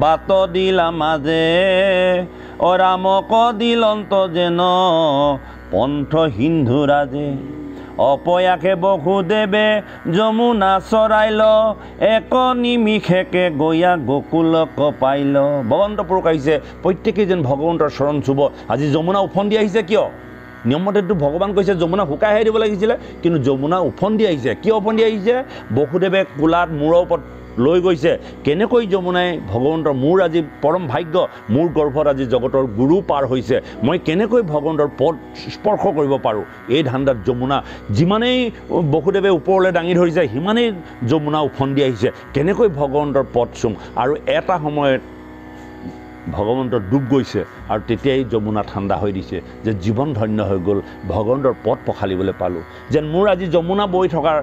বাট দিলা মাজে, অ ৰামক দিলন্ত যেন পন্থ সিন্ধু ৰাজে, অপয়াকে বসুদেৱে যমুনা চৰাইল, এক নিমিষেকে গয়া গোকুলক পাইল। ভগৱন্ত পুৰুষ আহিছে, প্ৰত্যেকেই যেন ভগৱন্তৰ চৰণ চুব। আজি যমুনা উফন্দি আহিছে কিয়? নিয়মতেতো ভগৱান কৈছে যমুনা শুকাইহে দিব লাগিছিলে, কিন্তু যমুনা উফন্দি আহিছে। কিয় উফন্দি আহিছে? বসুদেৱে কোলাত মূৰৰ ওপৰত লৈ গৈছে। কেনেকৈ যমুনাই ভগৱন্তৰ মোৰ আজি পৰম ভাগ্য, মোৰ গৰ্ভত আজি জগতৰ গুৰু পাৰ হৈছে, মই কেনেকৈ ভগৱন্তৰ পদ স্পৰ্শ কৰিব পাৰোঁ, এই ধান্দাত যমুনা যিমানেই বসুদেৱে ওপৰলৈ দাঙি ধৰিছে সিমানেই যমুনা উফন্দি আহিছে। কেনেকৈ ভগৱন্তৰ পদ চুম? আৰু এটা সময়ত ভগৱন্তৰ ডুব গৈছে আৰু তেতিয়াই যমুনা ঠাণ্ডা হৈ দিছে, যে জীৱন ধন্য হৈ গ'ল, ভগৱন্তৰ পদ পখালিবলৈ পালোঁ, যেন মোৰ আজি যমুনা বৈ থকাৰ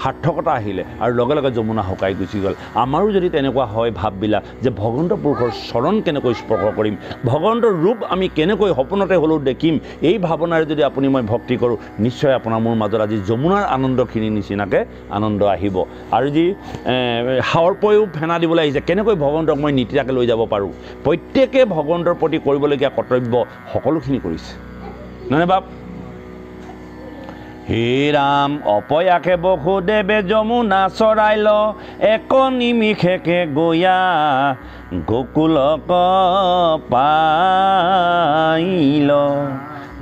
সাৰ্থকতা আহিলে আৰু লগে লগে যমুনা শুকাই গুচি গ'ল। আমাৰো যদি তেনেকুৱা হয় ভাৱবিলাক, যে ভগৱন্ত পুৰুষৰ চৰণ কেনেকৈ স্পৰ্শ কৰিম, ভগৱন্তৰ ৰূপ আমি কেনেকৈ সপোনতে হ'লেও দেখিম, এই ভাৱনাৰে যদি আপুনি মই ভক্তি কৰোঁ, নিশ্চয় আপোনাৰ মোৰ মাজত আজি যমুনাৰ আনন্দখিনি নিচিনাকৈ আনন্দ আহিব। আৰু যি সাৱৰপৈও ফেনা দিবলৈ আহিছে, কেনেকৈ ভগৱন্তক মই নীতিৰাকে লৈ যাব পাৰোঁ। প্ৰত্যেকে ভগৱন্তৰ প্ৰতি কৰিবলগীয়া কৰ্তব্য সকলোখিনি কৰিছে, নহয়নে বাপ? হে ৰাম অপয়াকে বসুদেৱে যমুনা চৰাইল, এক নিমিষেকে গয়া গোকুলক পাইল,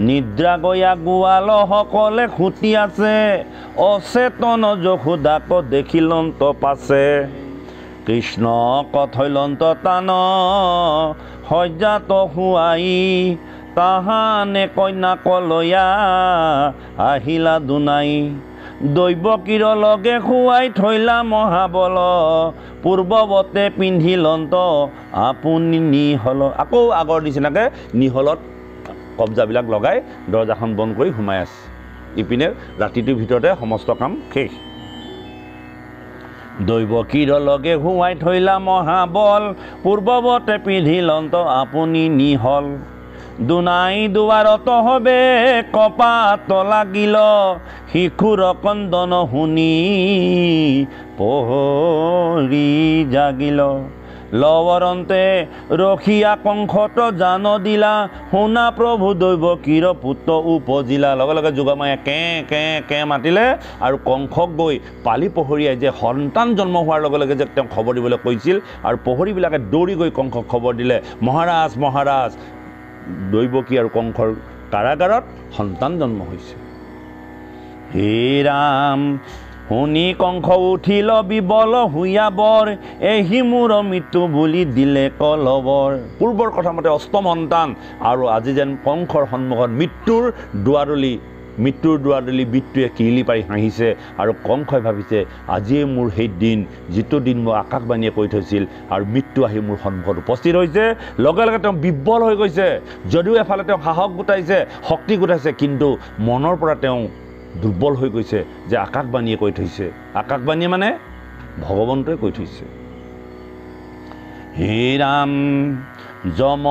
নিদ্ৰা গয়া গোৱাল সকলে খুটি আছে, অচেতন যশোদাক দেখিলন্ত পাছে, কৃষ্ণ কথৈলন্ত তান শয্যাত শুৱাই, তাহানে কন্যা কলয়া আহিলা দুনাই, দৈৱকীৰ লগে খুৱাই থৈলা মহাবল, পূৰ্বৱতে পিন্ধিলন্ত আপুনি নিহল। আকৌ আগৰ নিচিনাকৈ নিহলত কব্জাবিলাক লগাই দৰ্জাখন বন্ধ কৰি সোমাই আছে। ইপিনে ৰাতিটোৰ ভিতৰতে সমস্ত কাম শেষ। দৈৱকীৰ লগে খুৱাই থৈলা মহাবল, পূৰ্বৱতে পিন্ধিলন্ত আপুনি নিহল, দুনাই দুৱাৰত হবে কপাত লাগিল, শিশুৰ কন্দন শুনি পহৰি জাগিল, লৱৰন্তে ৰখিয়া কংসত জান দিলা, শুনা প্ৰভু দৈৱকীৰ পুত্ৰ উপজিলা। লগে লগে যোগমায়ে কেঁ মাতিলে আৰু কংসক গৈ পালি পহৰীয়াই যে সন্তান জন্ম হোৱাৰ লগে লগে যে তেওঁক খবৰ দিবলৈ কৈছিল, আৰু পহৰীবিলাকে দৌৰি গৈ কংসক খবৰ দিলে, মহাৰাজ মহাৰাজ, দৈৱকী আৰু কংসৰ কাৰাগাৰত সন্তান জন্ম হৈছে। হে ৰাম শুনি কংস উঠিল বিবল হুয়া বৰ, এহি মোৰ মৃত্যু বুলি দিলে কলবৰ। পূৰ্বৰ কথা মতে অষ্টম সন্তান, আৰু আজি যেন কংসৰ সন্মুখত মৃত্যুৰ দুৱাৰদলি মৃত্যুৱে কিৰিলি পাৰি হাঁহিছে, আৰু কংসই ভাবিছে আজিয়ে মোৰ সেই দিন, যিটো দিন মই আকাশবাণীয়ে কৈ থৈছিল, আৰু মৃত্যু আহি মোৰ সন্মুখত উপস্থিত হৈছে। লগে লগে তেওঁ বিব্বল হৈ গৈছে, যদিও এফালে তেওঁ সাহস গোটাইছে, শক্তি গোটাইছে, কিন্তু মনৰ পৰা তেওঁ দুৰ্বল হৈ গৈছে, যে আকাশবাণীয়ে কৈ থৈছে। আকাশবাণীয়ে মানে ভগৱন্তই কৈ থৈছে। হে ৰাম যম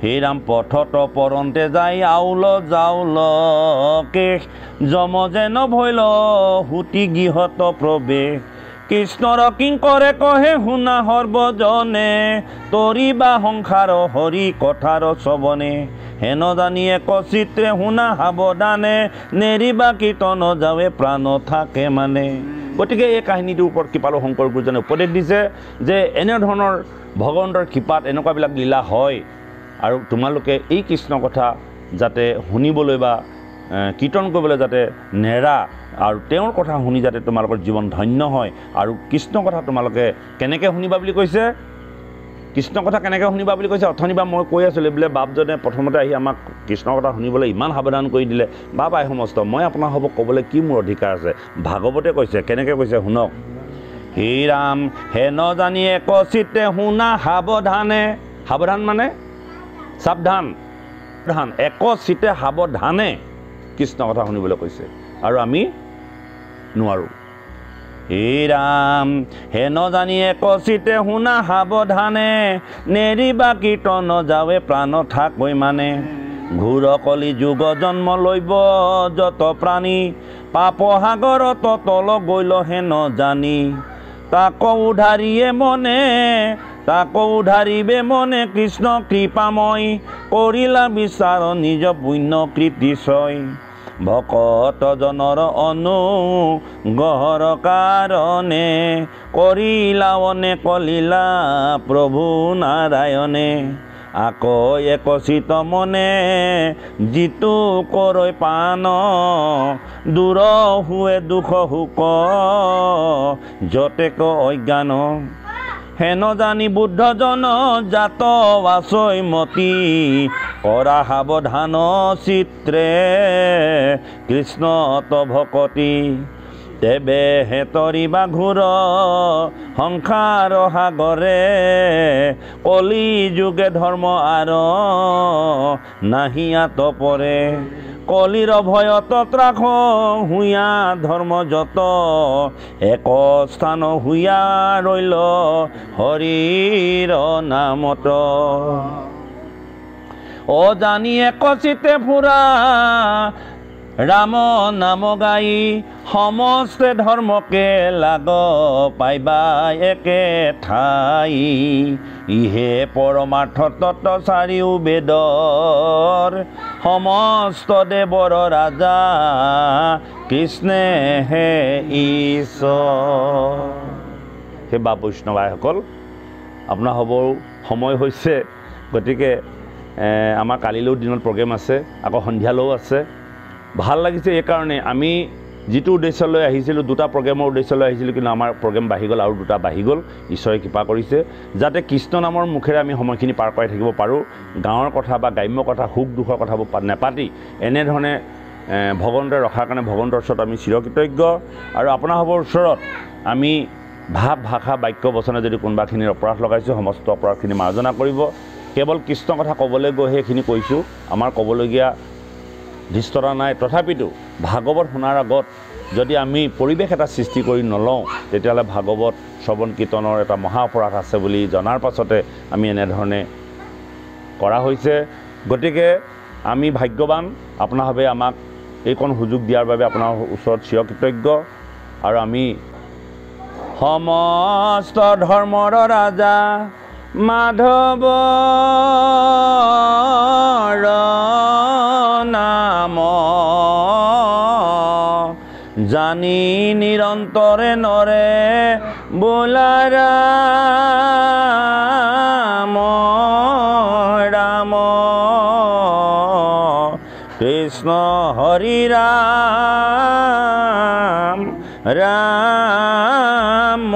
হে ৰাম পথত পৰন্তে যাই আউল যাউল কেশ, যম যেন ভৈল হুতি গৃহত প্ৰৱেশ, কৃষ্ণৰ কিংকৰে কহে শুনা সৰ্বজনে, তৰিবা সংসাৰ হৰি কথাৰ শ্ৰৱণে, হেন জানি এক চিত্ৰে শুনা সাৱধানে, নেৰিবা কীৰ্তন যাৱে প্ৰাণ থাকে মানে। গতিকে এই কাহিনীটোৰ ওপৰত কৃপালু শংকৰ গুৰুজনে উপদেশ দিছে, যে এনেধৰণৰ ভগৱন্তৰ কৃপাত এনেকুৱাবিলাক লীলা হয়, আৰু তোমালোকে এই কৃষ্ণ কথা যাতে শুনিবলৈ বা কীৰ্তন কৰিবলৈ যাতে নেৰা আৰু তেওঁৰ কথা শুনি যাতে তোমালোকৰ জীৱন ধন্য হয় আৰু কৃষ্ণ কথা তোমালোকে কেনেকৈ শুনিবা বুলি কৈছে কৃষ্ণ কথা কেনেকৈ শুনিবা বুলি কৈছে অথনিবা মই কৈ আছিলোঁ বোলে বাপজনে প্ৰথমতে আহি আমাক কৃষ্ণৰ কথা শুনিবলৈ ইমান সাৱধান কৰি দিলে বাপ আই সমস্ত মই আপোনাৰ হ'ব ক'বলৈ কি মোৰ অধিকাৰ আছে ভাগৱতে কৈছে কেনেকৈ কৈছে শুনক হে ৰাম হে নজানি একচিতে শুনা সাৱধানে সাৱধান মানে সাৱধান সাৱধান একচিতে সাৱধানে কৃষ্ণ কথা শুনিবলৈ কৈছে আৰু আমি নোৱাৰোঁ হে ৰাম হে নজানি একচিতে শুনা সাৱধানে নেৰিবা কীৰ্তন যাৱে প্ৰাণ থাকৈ মানে ঘূৰ কলি যুগ জন্ম লৈব যত প্ৰাণী পাপ সাগৰত তল গৈল হে নজানি তাকো উধাৰিবে মনে কৃষ্ণ কৃপাময় কৰিলা বিচাৰ নিজ পুণ্য কৃতিশয় ভকত জনৰ অনুগ্ৰহৰ কাৰণে কৰিলা অনেক লীলা প্ৰভু নাৰায়ণে আকৌ একচিত মনে যিটো কৰৈ পান দূৰ হুৱে দুখ শোক যতেক অজ্ঞান হেন জানি বুদ্ধজন জাত আছৈ মতি কৰা সাৱধান চিত্ৰে কৃষ্ণত ভকতি তেবে হে তৰিবা ঘূৰ সংসাৰ সাগৰে কলি যুগে ধৰ্ম আৰ নাহিয়াত পৰে কলিৰ ভয়ত ত্ৰাস হুঞা ধৰ্ম যত এক স্থান হুঞা ৰৈল হৰিৰ নামত অজানি একচিতে ফুৰা ৰাম নাম গাই সমস্তে ধৰ্মকে লাগ পাইবা একে ঠাই ইহে পৰমাৰ্থ তত্ত্ব চাৰিও বেদৰ সমস্ত দেৱৰ ৰাজা কৃষ্ণে হে ঈশ্বৰ হে বা বৈষ্ণৱ আইসকল আপোনাৰ হ'ব সময় হৈছে গতিকে আমাৰ কালিলৈও দিনত প্ৰগ্ৰেম আছে আকৌ সন্ধিয়ালৈও আছে ভাল লাগিছে এইকাৰণে আমি যিটো উদ্দেশ্যলৈ আহিছিলোঁ দুটা প্ৰগ্ৰেমৰ উদ্দেশ্যলৈ আহিছিলোঁ কিন্তু আমাৰ প্ৰগ্ৰেম বাঢ়ি গ'ল আৰু দুটা বাঢ়ি গ'ল ঈশ্বৰে কৃপা কৰিছে যাতে কৃষ্ণ নামৰ মুখেৰে আমি সময়খিনি পাৰ কৰাই থাকিব পাৰোঁ গাঁৱৰ কথা বা গ্ৰাম্য কথা সুখ দুখৰ কথাবোৰ নেপাতি এনেধৰণে ভগৱন্তে ৰখাৰ কাৰণে ভগৱন্তৰ ওচৰত আমি চিৰকৃতজ্ঞ আৰু আপোনাৰহঁতৰ ওচৰত আমি ভাৱ ভাষা বাক্য বচনে যদি কোনোবাখিনিৰ অপৰাধ লগাইছোঁ সমস্ত অপৰাধখিনি মাৰ্জনা কৰিব কেৱল কৃষ্ণ কথা ক'বলৈ গৈ সেইখিনি কৈছোঁ আমাৰ ক'বলগীয়া ধৃষ্টতা নাই তথাপিতো ভাগৱত শুনাৰ আগত যদি আমি পৰিৱেশ এটা সৃষ্টি কৰি নলওঁ তেতিয়াহ'লে ভাগৱত শ্ৰৱণ কীৰ্তনৰ এটা মহা অপৰাধ আছে বুলি জনাৰ পাছতে আমি এনেধৰণে কৰা হৈছে গতিকে আমি ভাগ্যৱান আপোনাৰভাৱে আমাক এইকণ সুযোগ দিয়াৰ বাবে আপোনাৰ ওচৰত চিৰকৃতজ্ঞ আৰু আমি সমস্ত ধৰ্মৰ ৰাজা মাধৱৰ নাম জানি নিৰন্তৰে নৰে বোলা ৰাম ৰাম কৃষ্ণ হৰি ৰাম ৰাম